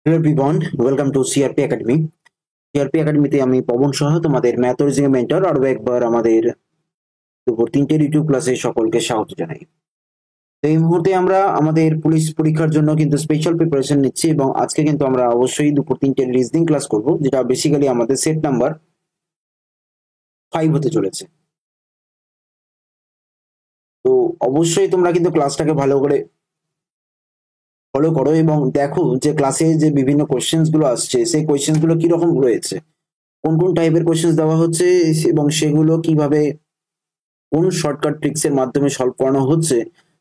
Hello everyone, welcome to CRP academy. CRP একাডেমিতে আমি পবন সহ তোমাদের ম্যাথ রিজনিং মেন্টর আরো একবার আমাদের দুপুর 3টের ইউটিউব ক্লাসে সকলকে স্বাগত জানাই। তো এই মুহূর্তে আমরা আমাদের পুলিশ পরীক্ষার জন্য কিন্তু স্পেশাল প্রিপারেশন নিচ্ছি এবং আজকে কিন্তু আমরা অবশ্যই দুপুর 3টের রিজনিং ক্লাস করব, যেটা বেসিক্যালি আমাদের সেট নাম্বার 5 হতে চলেছে। তো অবশ্যই তোমরা কিন্তু ক্লাসটাকে ভালো করে ফলো করো এবং দেখো যে ক্লাসে যে বিভিন্ন কোশ্চেন্স গুলো আসছে সেই কোশ্চেন্স গুলো কিরকম রয়েছে, কোন কোন টাইপের কোশ্চেন্স দেওয়া হচ্ছে এবং সেগুলো কিভাবে কোন শর্টকাট ট্রিক্স এর মাধ্যমে সলভ করানো হচ্ছে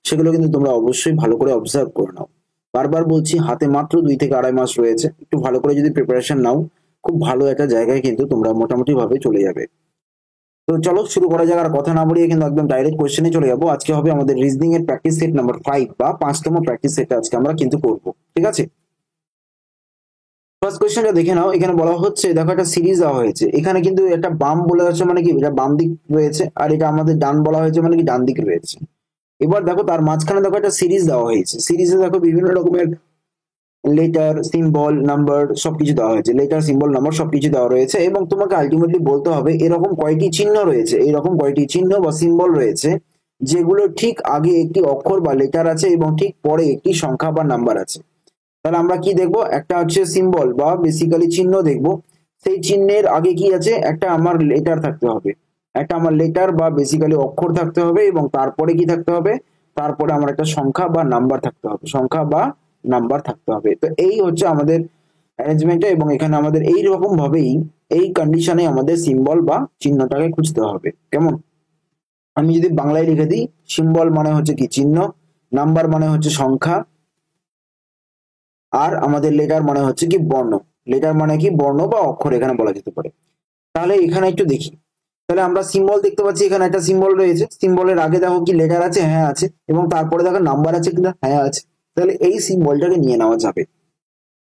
সেগুলো কিন্তু তোমরা অবশ্যই ভালো করে অবজার্ভ করে নাও। বারবার বলছি, হাতে মাত্র 2 থেকে 2.5 মাস রয়েছে, একটু ভালো করে যদি প্রিপারেশন নাও খুব ভালো একটা জায়গায় কিন্তু তোমরা মোটামুটি ভাবে চলে যাবে। তো চলো শুরু করা যাক, আর কথা না বাড়িয়ে কিন্তু একদম ডাইরেক্ট কোশ্চেনে চলে যাবো। আজকে হবে আমাদের রিজনিং এর প্র্যাকটিস সেট নাম্বার 5 বা 5তম প্র্যাকটিস সেটটা আজকে আমরা কিন্তু করবো, ঠিক আছে? ফার্স্ট কোয়েশ্চেনটা দেখে নাও। এখানে বলা হচ্ছে, দেখো একটা সিরিজ দেওয়া হয়েছে, এখানে কিন্তু একটা বাম বলা হচ্ছে মানে কি, এটা বাম দিক রয়েছে, আর এটা আমাদের ডান বলা হয়েছে মানে কি ডান দিক রয়েছে। এবার দেখো তার মাঝখানে দেখো একটা সিরিজ দেওয়া হয়েছে, সিরিজে দেখো বিভিন্ন রকমের লেটার, সিম্বল, নাম্বার সবকিছু দেওয়া হয়েছে, লেটার, সিম্বল, নাম্বার সবকিছু দেওয়া রয়েছে এবং তোমাকে আলটিমেটলি বলতে হবে এরকম কয়টি চিহ্ন রয়েছে, এইরকম কয়টি চিহ্ন বা সিম্বল রয়েছে যেগুলো ঠিক আগে একটি অক্ষর বা লেটার আছে এবং ঠিক পরে একটি সংখ্যা বা নাম্বার আছে। তাহলে আমরা কি দেখবো, একটা হচ্ছে সিম্বল বা বেসিক্যালি চিহ্ন দেখবো, সেই চিহ্নের আগে কি আছে, একটা আমার লেটার থাকতে হবে, একটা আমার লেটার বা বেসিক্যালি অক্ষর থাকতে হবে এবং তারপরে কি থাকতে হবে, তারপরে আমার একটা সংখ্যা বা নাম্বার থাকতে হবে, সংখ্যা বা নাম্বার থাকতে হবে। তো এই হচ্ছে আমাদের অ্যারেঞ্জমেন্টে এবং এখানে আমাদের এই রকম ভাবেই এই কন্ডিশনে আমাদের সিম্বল বা চিহ্নটাকে খুঁজতে হবে। কেমন? আমি যদি বাংলায় লিখে দিই, সিম্বল মানে হচ্ছে কি চিহ্ন, নাম্বার মানে হচ্ছে সংখ্যা, আর আমাদের লেটার মানে হচ্ছে কি বর্ণ। লেটার মানে কি বর্ণ বা অক্ষর এখানে বলা যেতে পারে। তাহলে এখানে একটু দেখি, তাহলে আমরা সিম্বল দেখতে পাচ্ছি, এখানে একটা সিম্বল রয়েছে, সিম্বলের আগে দেখো কি লেটার আছে, হ্যাঁ আছে, এবং তারপরে দেখো নাম্বার আছে কিনা, হ্যাঁ আছে। তাহলে এই সিম্বলটাকে নিয়ে নেওয়া যাবে।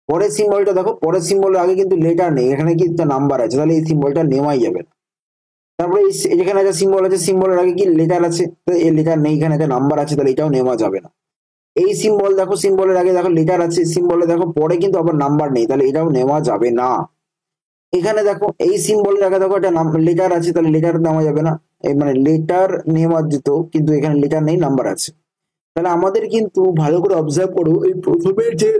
পরের সিম্বলটা দেখো, পরের সিম্বলের আগে কিন্তু লেটার নেই, এখানে কিন্তু নাম্বার আছে, তাহলে এই সিম্বলটা নেওয়াই যাবে না। তারপরে যেখানে একটা সিম্বল আছে, সিম্বলের আগে কি লেটার আছে, এই লেটার নেই, এখানে একটা নাম্বার আছে, তাহলে এটাও নেওয়া যাবে না। এই সিম্বল দেখো, সিম্বলের আগে দেখো লেটার আছে, সিম্বলে দেখো পরে কিন্তু আবার নাম্বার নেই, তাহলে এটাও নেওয়া যাবে না। এখানে দেখো এই সিম্বলের আগে দেখো একটা লেটার আছে, তাহলে লেটার নেওয়া যাবে না। এই মানে লেটার নেওয়া যেত কিন্তু এখানে লেটার নেই, নাম্বার আছে। তাহলে আমাদের কিন্তু ভালো করে অবজার্ভ করো, এই প্রথমের যে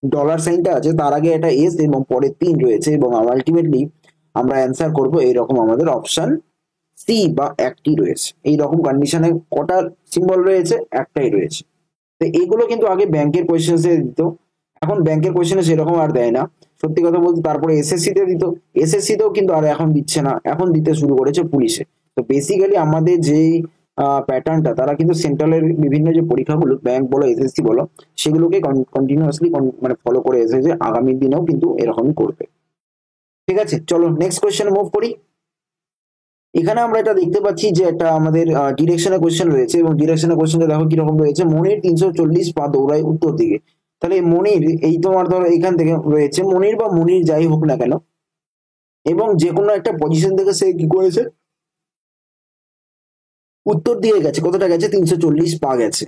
ডলার সাইনটা আছে তার আগে একটা এস এবং পরে 3 রয়েছে এবং আলটিমেটলি আমরা অ্যান্সার করব এইরকম, আমাদের অপশন সি বা একটি রয়েছে। এইরকম কন্ডিশনে কটা সিম্বল রয়েছে, একটাই রয়েছে। তো এইগুলো কিন্তু আগে ব্যাংকের কোয়েশ্চেন্সে দিত, এখন ব্যাংকের কোয়েশ্চেনে সেরকম আর দেয় না সত্যি কথা বলতে। তারপরে এসএসসি তে দিত, এসএসসি তেও কিন্তু আর এখন দিচ্ছে না, এখন দিতে শুরু করেছে পুলিশে। তো বেসিক্যালি আমাদের যেই প্যাটার্নটা, তারা কিন্তু সেন্ট্রালের বিভিন্ন যে পরীক্ষাগুলো ব্যাংক বলো এসএসসি বলো সেগুলোকে কন্টিনিউয়াসলি মানে ফলো করে এসেছে, আগামী দিনেও কিন্তু এরকমই করবে। ঠিক আছে, চলো নেক্সট কোয়েশ্চেনে মুভ করি। এখানে আমরা এটা দেখতে পাচ্ছি যে একটা আমাদের ডিরেকশনের কোয়েশ্চেন রয়েছে এবং ডিরেকশনের কোয়েশ্চেনটা দেখো কিরকম রয়েছে, মনির 340 পা দৌড়ায় উত্তর দিকে। তাহলে মনির, এই তোমার ধরো এখান থেকে রয়েছে মনির বা মুনির যাই হোক না কেন, এবং যে কোনো একটা পজিশন থেকে সে কি করেছে, উত্তর দিকে গেছে, কতটা গেছে, 340 পা গেছে।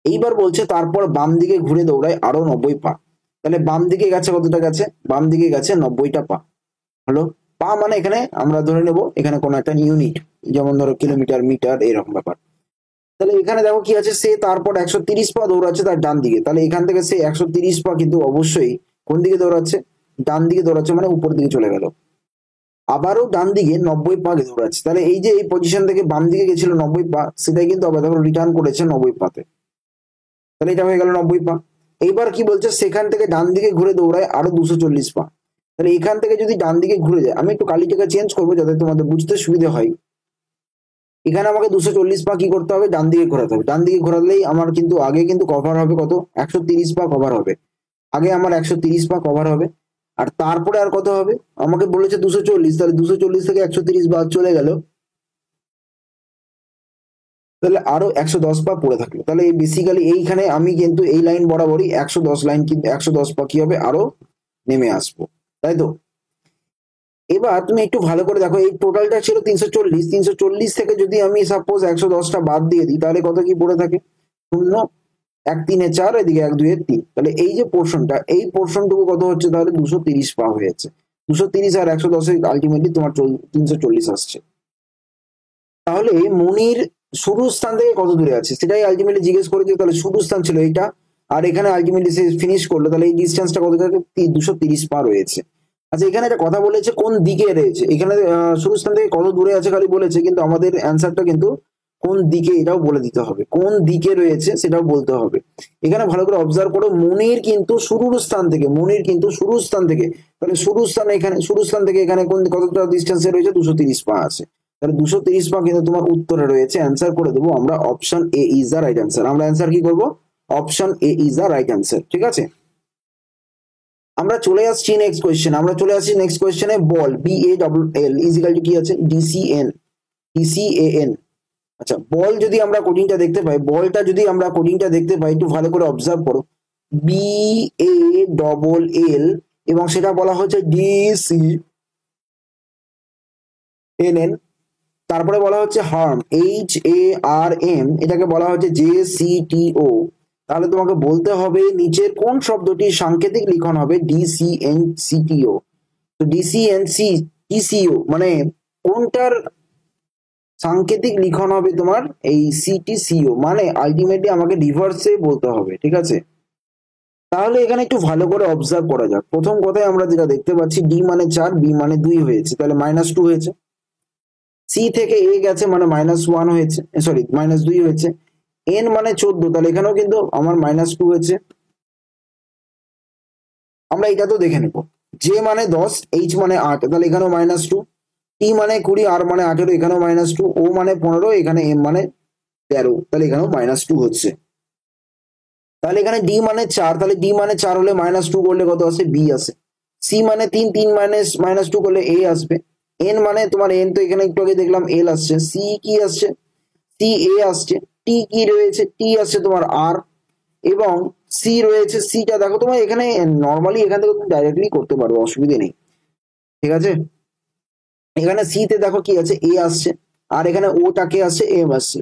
এইবার বলছে তারপর বাম দিকে ঘুরে দৌড়ায় আরো 90 পা। তাহলে বাম দিকে গেছে কতটা গেছে, বাম দিকে গেছে 90টা পা। হলো, পা মানে এখানে আমরা ধরে নেব এখানে কোনো একটা ইউনিট, যেমন ধরো কিলোমিটার, মিটার, এরকম ব্যাপার। তাহলে এখানে দেখো কি আছে, সে তারপর 130 পা দৌড়াচ্ছে তার ডান দিকে, তাহলে এখান থেকে সে 130 পা কিন্তু অবশ্যই কোন দিকে দৌড়াচ্ছে, ডান দিকে দৌড়াচ্ছে, মানে উপর দিকে চলে গেল। আবারও ডান দিকে 90 পা দৌড়াচ্ছে, তাহলে এই যে এই পজিশন থেকে বাম দিকে গেছিল 90 পা, সেটাই কিন্তু আবার দেখো রিটার্ন করেছে 90 পাতে। তাহলে এটা হয়ে গেল 90 পা। এইবার কি বলছে, সেখান থেকে ডান দিকে ঘুরে দৌড়ায় আরো 240 পা। তাহলে এখান থেকে যদি ডান দিকে ঘুরে যায়, আমি একটু কালিটাকে চেঞ্জ করবো যাতে তোমাদের বুঝতে সুবিধা হয়। এখানে আমাকে 240 পা কি করতে হবে, ডান দিকে ঘোরাতে হবে। ডান দিকে ঘোরালেই আমার কিন্তু আগে কিন্তু কভার হবে কত, 130 পা কভার হবে। আগে আমার 130 পা কভার হবে, আর তারপরে আর কত হবে, আমাকে বলেছে 240, তাহলে 240 থেকে 130 বাদ চলে গেল, তাহলে আরো 110 পা পড়ে থাকলো। তাহলে বেসিক্যালি এইখানে আমি কিন্তু এই লাইন বরাবরই 110 লাইন, কিন্তু 110 পা কি হবে, আরো নেমে আসবো, তাই তো? এবার তুমি একটু ভালো করে দেখো, এই টোটালটা ছিল 340, 340 থেকে যদি আমি সাপোজ 110টা বাদ দিয়ে দিই, তাহলে কত কি পড়ে থাকে, শূন্য। 1 3 4, এদিকে 1 2 3, তাহলে এই যে পোর্শনটা, এই পোর্শনটুকু কত হচ্ছে তাহলে 230 পা হয়েছে। 230 আর 110 আলটিমেটলি তোমার 340 আসছে। তাহলে মনির শুরু স্থান থেকে কত দূরে আছে সেটাই আলটিমেটলি জিজ্ঞেস করেছে। তাহলে শুরু স্থান ছিল এইটা, আর এখানে আলটিমেটলি সে ফিনিশ করলো, তাহলে এই ডিস্টেন্সটা কত থাকে? 230 পা রয়েছে। আচ্ছা, এখানে একটা কথা বলেছে কোন দিকে রয়েছে, এখানে শুরু স্থান থেকে কত দূরে আছে খালি বলেছে, কিন্তু আমাদের অ্যান্সারটা কিন্তু কোন দিকে এটাও বলে দিতে হবে, কোন দিকে রয়েছে সেটাও বলতে হবে। এখানে ভালো করে অবজার্ভ করো, মনির কিন্তু শুরুর স্থান থেকে, মনির কিন্তু শুরুর স্থান থেকে, তাহলে শুরু স্থান এখানে, শুরু স্থান থেকে এখানে কোন কতটা ডিস্টেন্সে রয়েছে? 230 পা আছে। তাহলে 230 পা কিন্তু তোমার উত্তরে রয়েছে। অ্যান্সার করে দেবো আমরা option A is the right answer. আমরা অ্যান্সার কি করবো? Option A is the right answer. ঠিক আছে, আমরা চলে আসছি নেক্সট কোয়েশ্চেন। আমরা চলে আসছি নেক্সট কোয়েশ্চেনে। বল BALL ইজিক্যাল টু কি আছে? DCN। আচ্ছা, বল যদি আমরা কোডিংটা দেখতে পাই, বলটা যদি আমরা কোডিংটা দেখতে পাই, একটু ভালো করে অবজার্ভ করো। BALL এবং সেটা বলা হচ্ছে DCNN। তারপরে বলা হচ্ছে হার্ম, HARM, এটাকে বলা হচ্ছে JCTO। তাহলে তোমাকে বলতে হবে নিচের কোন শব্দটির সাংকেতিক লিখন হবে DCNCTO। তো DCNCTCO মানে কোনটার সাংকেতিক লিখন হবে তোমার এই CTCO, মানে আলটিমেটলি আমাকে রিভার্সে বলতে হবে। ঠিক আছে, তাহলে এখানে একটু ভালো করে অবজার্ভ করা যাক। প্রথম কথায় আমরা যেটা দেখতে পাচ্ছি, D মানে 4, B মানে 2 হয়েছে, তাহলে -2 হয়েছে। সি থেকে এ গেছে মানে -1 হয়েছে, সরি -2 হয়েছে। এন মানে 14, তাহলে এখানেও কিন্তু আমার -2 হয়েছে। আমরা এটা তো দেখে নেব। জে মানে 10, এইচ মানে 8, তাহলে এখানেও -2। টি মানে 20, আর মানে 18, এখানেও -2। ও মানে 15, এখানে এম মানে 13, তাহলে এখানেও -2 হচ্ছে। তাহলে এখানে ডি মানে 4, তাহলে ডি মানে 4 হলে -2 করলে কত আসে? বি আসে। সি মানে 3, 3 -2 করলে এ আসবে। এন মানে তোমার, এন তো এখানে একটু আগে দেখলাম এল আসছে। সি কি আসছে? সি এ আসছে। টি কি রয়েছে? টি আসছে তোমার আর। এবং সি রয়েছে, সিটা দেখো তোমার এখানে নর্মালি এখান থেকে তুমি ডাইরেক্টলি করতে পারবে, অসুবিধে নেই। ঠিক আছে, এখানে সি তে দেখো কি আছে? এ আসছে, আর এখানে ওটা কে আসছে? এম আসছে।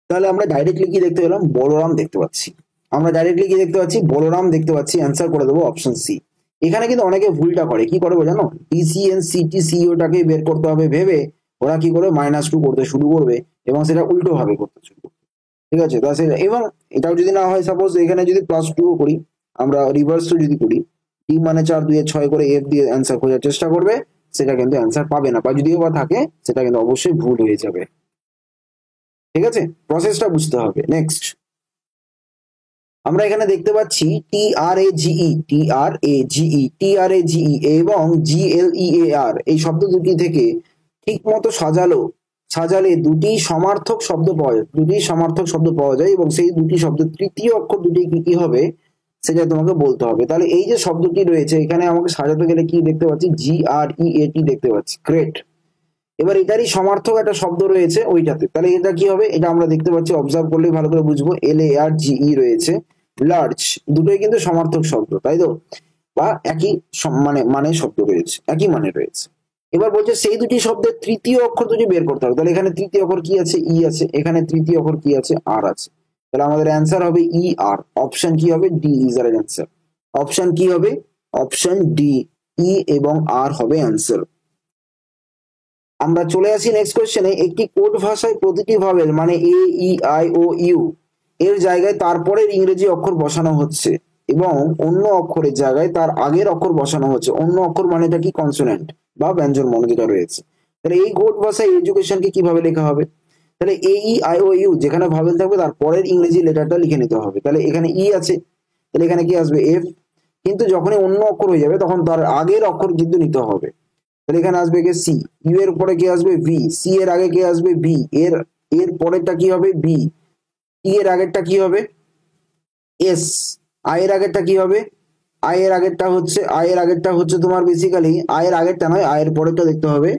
তাহলে আমরা ডাইরেক্টলি কি দেখতে পেলাম? বলরাম দেখতে পাচ্ছি। আমরা ডাইরেক্টলি কি দেখতে পাচ্ছি? বলরাম দেখতে পাচ্ছি। অ্যান্সার করে দেবো অপশন সি। এখানে কিন্তু অনেকে ভুলটা করে, কি করে জানো? DCNCTCO-টাকে বের করতে হবে ভেবে ওরা কি করে -2 করতে শুরু করবে, এবং সেটা উল্টো ভাবে করতে শুরু করবে। ঠিক আছে, এবং এটাও যদি না হয়, সাপোজ এখানে যদি +2 করি, আমরা রিভার্স যদি করি, ডি মানে 4, 2 এ 6 করে এফ দিয়ে অ্যান্সার খোঁজার চেষ্টা করবে, সেটা কিন্তু অ্যান্সার পাবে না, বা যদিও বা থাকে সেটা কিন্তু অবশ্যই ভুল হয়ে যাবে। ঠিক আছে, প্রসেসটা বুঝতে হবে। নেক্সট আমরা এখানে দেখতে পাচ্ছি TRAGE এবং GLEAR এই শব্দ দুটি থেকে ঠিক মতো সাজালে দুটি সমার্থক শব্দ পাওয়া যায়, এবং সেই দুটি শব্দের তৃতীয় অক্ষর দুটি কি কি হবে সেটা তোমাকে বলতে হবে। তাহলে এই যে শব্দটি রয়েছে এখানে আমাকে সাজাতে গেলে কি দেখতে পাচ্ছি? GREAT দেখতে পাচ্ছি। গ্রেট। এবার এটারই সমার্থক একটা শব্দ রয়েছে ওইটাতে, তাহলে এটা কি হবে? এটা আমরা দেখতে পাচ্ছি, অবজার্ভ করলেই ভালো করে বুঝবো। LARGE রয়েছে। লার্জ, দুটোই কিন্তু সমার্থক শব্দ, তাই তো? বা একই মানে শব্দ রয়েছে, একই মানে রয়েছে। এবার বলছে সেই দুটি শব্দের তৃতীয় অক্ষর দুটি বের করতে হবে। তাহলে এখানে তৃতীয় অক্ষর কি আছে? ই আছে। এখানে তৃতীয় অক্ষর কি আছে? আর আছে। তাহলে আমাদের অ্যান্সার হবে ই আর। অপশন কি হবে? D is our answer. Option কি হবে? অপশন ডি, ই এবং আর হবে অ্যান্সার। আমরা চলে আসি নেক্সট কোয়েশ্চেনে। একটি কোড ভাষায় প্রতিটি ভাবেল মানে এ ই আই ও ইউ এর জায়গায় তারপরের ইংরেজি অক্ষর বসানো হচ্ছে, এবং অন্য অক্ষরের জায়গায় তার আগের অক্ষর বসানো হচ্ছে। অন্য অক্ষর মানেটা কি? কনসোনেন্ট বা ব্যঞ্জন বর্ণ যেটা রয়েছে। তাহলে এই কোড ভাষায় এডুকেশনকে কিভাবে লেখা হবে? তাহলে এ ই আই ও ইউ যেখানে ভাবেল থাকবে তার পরের ইংরেজি লেটারটা লিখে নিতে হবে। তাহলে এখানে ই আছে, তাহলে এখানে কি আসবে? এফ। কিন্তু যখনই অন্য অক্ষর হয়ে যাবে তখন তার আগের অক্ষর কিন্তু নিতে হবে। তাহলে এখানে আসবে কে? সি। ইউ এর পরে কে আসবে? ভি। সি এর আগে কে আসবে? বি। এর এর পরেরটা কি হবে? বি। টি এর আগেরটা কি হবে? এস। আই এর আগেরটা কি হবে? আই এর আগেরটা হচ্ছে তোমার বেসিক্যালি, আই এর আগেরটা নয়, আই এর পরেরটা দেখতে হবে।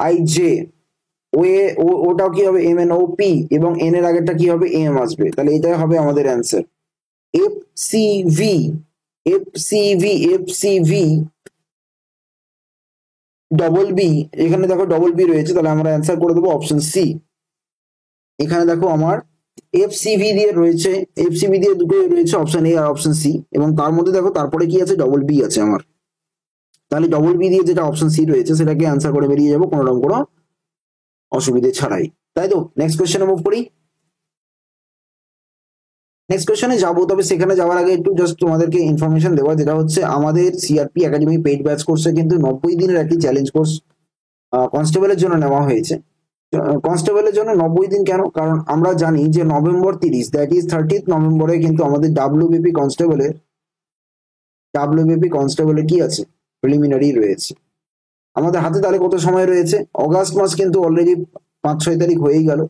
I J. ও এ ওটাও কি হবে? M N O P. এবং এন এর আগেরটা কি হবে? এম আসবে। তাহলে এটাই হবে আমাদের answer. F C V. F C V double B. এখানে দেখো ডবল বি রয়েছে, তাহলে আমরা অ্যান্সার করে দেবো অপশন সি। এখানে দেখো আমার এফসিভি দিয়ে রয়েছে, এফসিভি দিয়ে দুটোই রয়েছে, অপশন এ আর অপশন সি। এবং তার মধ্যে দেখো তারপরে কি আছে, ডবল বি আছে আমার। তাহলে ডবল বি দিয়ে যেটা অপশন সি রয়েছে সেটাকে অ্যান্সার করে বেরিয়ে যাবো কোনো রকম কোনো অসুবিধে ছাড়াই, তাই তো। নেক্সট কোয়েশ্চেনে মুভ করি। নেক্সট কোয়েশ্চেনে যাবো, তবে সেখানে যাওয়ার আগে একটু জাস্ট তোমাদেরকে ইনফরমেশন দেওয়া, যেটা হচ্ছে আমাদের সিআরপি একাডেমি পেইড ব্যাচ কোর্সে কিন্তু 90 দিনের একটি চ্যালেঞ্জ কোর্স কনস্টেবলের জন্য নেওয়া হয়েছে। কনস্টেবলের জন্য 90 দিন কেন? কারণ আমরা জানি যে নভেম্বর 30, দ্যাট ইজ 30th নভেম্বরে কিন্তু আমাদের ডাব্লিউবিপি কনস্টেবলের কি আছে, প্রিলিমিনারি রয়েছে আমাদের হাতে। তাহলে কত সময় রয়েছে? অগাস্ট মাস কিন্তু অলরেডি 5-6 তারিখ হয়েই গেল,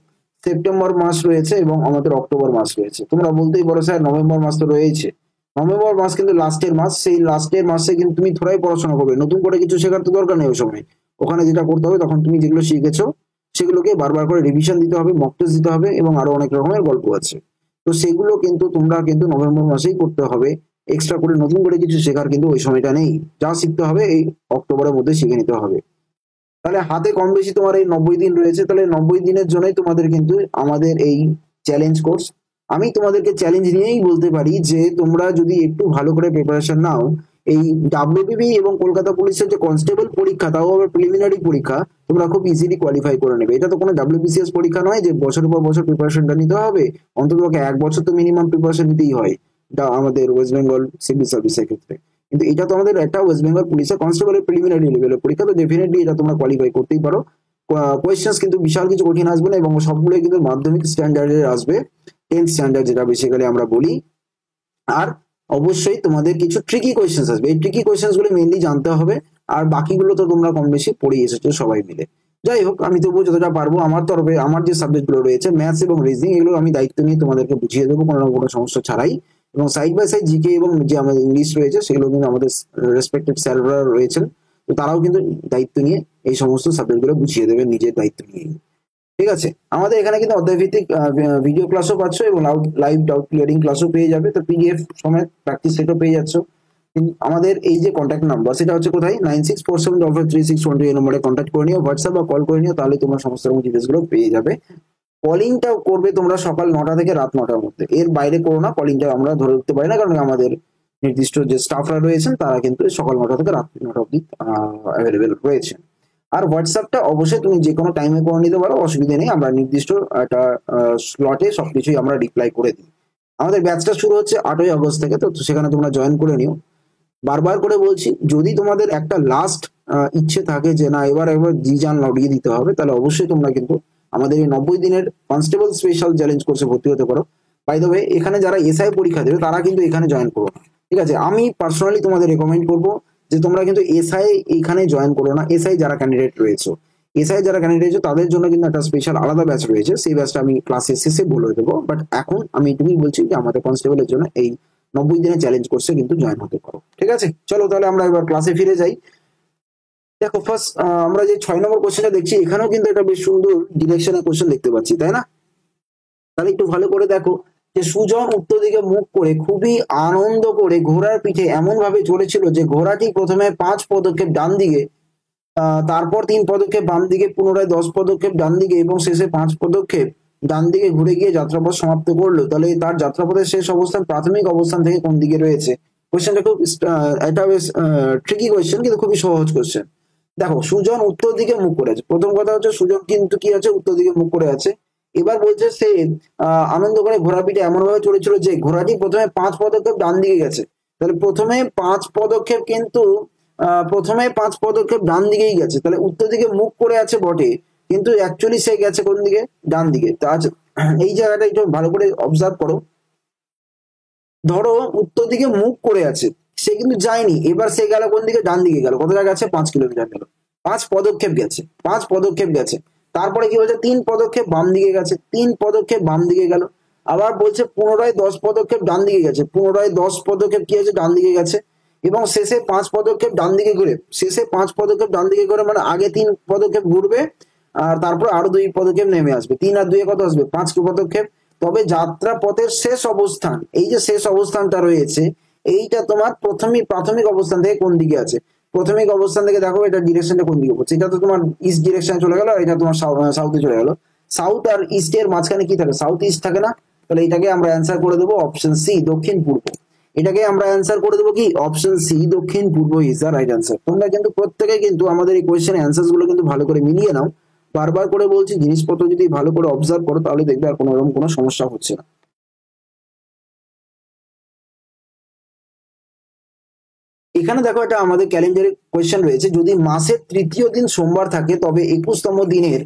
সেপ্টেম্বর মাস রয়েছে এবং আমাদের অক্টোবর মাস রয়েছে। তোমরা বলতেই পারো স্যার নভেম্বর মাস তো রয়েছে। নভেম্বর মাস কিন্তু লাস্টের মাস, সেই লাস্টের মাসে কিন্তু তুমি থোড়াই পড়াশোনা করবে, নতুন করে কিছু শেখার তো দরকার নেই ওই সময়। ওখানে যেটা করতে হবে, তখন তুমি যেগুলো শিখেছো সেগুলোকে বারবার করে রিভিশন দিতে হবে, মক টেস্ট দিতে হবে, এবং আরো অনেক রকমের গল্প আছে। তো সেগুলো কিন্তু তোমরা কিন্তু নভেম্বর মাসেই করতে হবে। এক্সট্রা করে নতুন করে কিছু শেখার কিন্তু ওই সময়টা নেই, যা শিখতে হবে এই অক্টোবরের মধ্যে শিখে নিতে হবে। তাহলে হাতে কম বেশি তোমার এই 90 দিন রয়েছে, তাহলে 90 দিনের জন্যই তোমাদের কিন্তু আমাদের এই চ্যালেঞ্জ কোর্স। আমি তোমাদেরকে চ্যালেঞ্জ নিয়েই বলতে পারি যে তোমরা যদি একটু ভালো করে প্রিপারেশন নাও, এই ডাব্লিউবিপি এবং কলকাতা পুলিশের যে কনস্টেবল পরীক্ষা, তাও আবার প্রিলিমিনারি পরীক্ষা, তোমরা খুব ইজিলি কোয়ালিফাই করে নেবে। এটা তো কোনো ডাব্লিউবিসিএস পরীক্ষা নয় যে বছরের পর বছর প্রিপারেশনটা নিতে হবে, অন্তত 1 বছর তো মিনিমাম প্রিপারেশন নিতেই হয় আমাদের ওয়েস্ট বেঙ্গল সিভিল সার্ভিসের ক্ষেত্রে। কিন্তু এটা তো আমাদের একটা ওয়েস্ট বেঙ্গল পুলিশের কনস্টেবলের প্রিলিমিনারি লেভেলের পরীক্ষা, তো ডেফিনেটলি এটা তোমরা কোয়ালিফাই করতেই পারো। কোয়েশ্চেন্স কিন্তু বিশাল কিছু কঠিন আসবে না, এবং সবগুলো কিন্তু মাধ্যমিক স্ট্যান্ডার্ডের আসবে, 10th স্ট্যান্ডার্ড যেটা বেসিক্যালি আমরা বলি। আর অবশ্যই তোমাদের কিছু ট্রিকি কোয়েশ্চেন্স আসবে, এই ট্রিকি কোয়েশ্চেন্স গুলো মেনলি জানতে হবে, আর বাকিগুলো তো তোমরা কম বেশি পড়ে এসেছো সবাই মিলে। যাই হোক, আমি তবুও যতটা পারবো আমার তরফে, আমার যে সাবজেক্ট গুলো রয়েছে ম্যাথস এবং রিজনিং, এগুলো আমি দায়িত্ব নিয়ে তোমাদেরকে বুঝিয়ে দেবো কোনো সমস্যা ছাড়াই। এবং সাইড বাই সাইড জিকে এবং যে আমাদের ইংলিশ রয়েছে সেগুলো কিন্তু আমাদের রেসপেক্টেড স্যাররা রয়েছেন, তো তারাও কিন্তু দায়িত্ব নিয়ে এই সমস্ত সাবজেক্ট গুলো বুঝিয়ে দেবেন নিজের দায়িত্ব নিয়ে। ঠিক আছে, আমাদের এখানে কিন্তু অধ্যায় ভিত্তিক ভিডিও ক্লাসও পাচ্ছ এবং লাইভ ডাউট ক্লিয়ারিং ক্লাসও পেয়ে যাবে, তো পিডিএফ সমেত প্র্যাকটিস সেটও পেয়ে যাচ্ছ। আমাদের এই যে কন্ট্যাক্ট নাম্বার, সেটা হচ্ছে কোথায়, 96473361 এই নম্বরে কন্ট্যাক্ট করে নিও, হোয়াটসঅ্যাপ বা কল করে নিও, তাহলে তোমার সমস্ত রকম ডিটেলস গুলো পেয়ে যাবে। কলিংটা করবে তোমরা সকাল 9টা থেকে রাত 9টার মধ্যে, এর বাইরে করো না। কলিংটা আমরা ধরে উঠতে পারি না, কারণ আমাদের নির্দিষ্ট যে স্টাফরা রয়েছেন তারা কিন্তু সকাল 9টা থেকে রাত 9টা অব্দি অ্যাভেলেবেল রয়েছে। আর হোয়াটসঅ্যাপটা অবশ্যই তুমি যে কোনো টাইমে করে নিতে পারো, অসুবিধা নেই, আমরা নির্দিষ্ট একটা স্লটে সবকিছুই আমরা রিপ্লাই করে দিই। আমাদের ব্যাচটা শুরু হচ্ছে 8ই আগস্ট থেকে, তো সেখানে তোমরা জয়েন করে নিও। বারবার করে বলছি, যদি তোমাদের একটা লাস্ট ইচ্ছে থাকে যে না এবার জি জান লড়িয়ে দিতে হবে, তাহলে অবশ্যই তোমরা কিন্তু আমাদের এই 90 দিনের কনস্টেবল স্পেশাল চ্যালেঞ্জ কোর্সে ভর্তি হতে পারো। বাই দ্য ওয়ে, এখানে যারা এসআই পরীক্ষা দেবে তারা কিন্তু এখানে জয়েন করো না, ঠিক আছে? আমি পার্সোনালি তোমাদের রেকমেন্ড করবো যে তোমরা কিন্তু এসআই এখানে জয়েন করো না। এসআই যারা ক্যান্ডিডেট রয়েছে, তাদের জন্য কিন্তু একটা স্পেশাল আলাদা ব্যাচ রয়েছে, সেই ব্যাচটা আমি ক্লাসের শেষে বলে দেবো। বাট এখন আমি এটুকুই বলছি যে আমাদের কনস্টেবলের জন্য এই 90 দিনের চ্যালেঞ্জ কোর্সে কিন্তু জয়েন হতে পারো, ঠিক আছে? চলো তাহলে আমরা এবার ক্লাসে ফিরে যাই। দেখো ফার্স্ট আমরা যে 6 নম্বর কোশ্চেনটা দেখছি, এখানেও কিন্তু একটা বেশ সুন্দর ডিরেকশনের কোশ্চেন দেখতে পাচ্ছি, তাই না? তাহলে একটু ভালো করে দেখো যে সুজন উত্তর দিকে মুখ করে খুবই আনন্দ করে ঘোড়ার পিঠে এমন ভাবে চলেছিল যে ঘোড়াটি প্রথমে 5 পদক্ষেপ ডান দিকে, তারপর 3 পদক্ষেপ বাম দিকে, পুনরায় 10 পদক্ষেপ ডান দিকে এবং শেষে 5 পদক্ষেপ ডান দিকে ঘুরে গিয়ে যাত্রাপথ সমাপ্ত করলো। তাহলে তার যাত্রাপথের শেষ অবস্থান প্রাথমিক অবস্থান থেকে কোন দিকে রয়েছে? কোয়েশ্চেনটা খুব এটা বেশ ট্রিকি কোয়েশ্চেন, কিন্তু খুবই সহজ কোয়েশ্চেন। দেখো, সুজন উত্তর দিকে মুখ করে আছে, প্রথম কথা হচ্ছে সুজন কিন্তু কি আছে, উত্তর দিকে মুখ করে আছে। এবার বলছে সে আনন্দ করে ঘোড়া পিঠে এমন ভাবে চলেছিল যে ঘোড়াটি প্রথমে 5 পদক্ষেপ ডান দিকে গেছে। তাহলে প্রথমে 5 পদক্ষেপ কিন্তু ডান দিকেই গেছে, তাহলে উত্তর দিকে মুখ করে আছে বটে, কিন্তু অ্যাকচুয়ালি সে গেছে কোন দিকে, ডান দিকে। তা এই জায়গাটা একটু ভালো করে অবজার্ভ করো। ধরো উত্তর দিকে মুখ করে আছে, সে কিন্তু যায়নি, এবার সে গেল কোন দিকে, ডান দিকে গেল। কত জায়গা গেছে, 5 কিলোমিটার গেল, 5 পদক্ষেপ গেছে, 5 পদক্ষেপ গেছে। তারপরে কি বলছে, 3 পদক্ষেপ বাম দিকে গেছে, 3 পদক্ষেপ বাম দিকে গেল। আবার বলছে পুনরায় 10 পদক্ষেপ ডান দিকে গেছে, পুনরায় 10 পদক্ষেপ কি হয়েছে, ডান দিকে গেছে। এবং শেষে 5 পদক্ষেপ ডান দিকে ঘুরে, মানে আগে 3 পদক্ষেপ ঘুরবে, আর তারপর আরো 2 পদক্ষেপ নেমে আসবে, 3 আর 2 কত আসবে, 5 পদক্ষেপ। তবে যাত্রা পথের শেষ অবস্থান, এই যে শেষ অবস্থানটা রয়েছে, এইটা তোমার প্রাথমিক অবস্থান থেকে কোন দিকে আছে? প্রাথমিক অবস্থান থেকে দেখো এটা ডিরেকশনটা কোন দিকে পড়ছে, এটা তো তোমার ইস্ট ডিরেকশন চলে গেল, এটা তোমার সাউথে চলে গেল। সাউথ আর ইস্টের মাঝখানে কি থাকে, সাউথ ইস্ট থাকে না? তাহলে এটাকে আমরা অ্যান্সার করে দেবো অপশন সি দক্ষিণ পূর্ব। এটাকে আমরা অ্যান্সার করে দেবো কি অপশন সি দক্ষিণ পূর্ব ইজ দ্য রাইট অ্যান্সার। তোমরা কিন্তু প্রত্যেকে কিন্তু আমাদের এই কোয়েশ্চেন অ্যান্সার গুলো কিন্তু ভালো করে মিলিয়ে নাও। বারবার করে বলছি জিনিসপত্র যদি ভালো করে অবজার্ভ করো তাহলে দেখবে আর কোনো রকম কোনো সমস্যা হচ্ছে না। এখানে দেখো এটা আমাদের ক্যালেন্ডারে কোয়েশ্চেন রয়েছে, যদি মাসের তৃতীয় দিন সোমবার থাকে তবে 21তম দিনের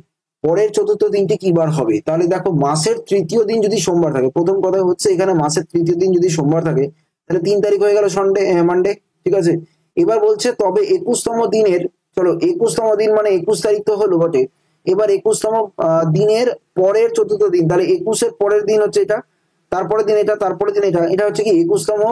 পরের চতুর্থ দিনটি কি বার হবে? তাহলে দেখো মাসের তৃতীয় দিন যদি সোমবার থাকে, প্রথম কথা হচ্ছে এখানে মাসের তৃতীয় দিন যদি সোমবার থাকে তাহলে 3 তারিখ হয়ে গেল মানডে, ঠিক আছে। এবার বলছে তবে 21তম দিনের, চলো 21তম দিন মানে 21 তারিখ তো হলো বটে, এবার 21তম দিনের পরের চতুর্থ দিন, তাহলে 21-এর পরের দিন হচ্ছে এটা, তারপরের দিন এটা, তারপরের দিন এটা, এটা হচ্ছে কি 21তম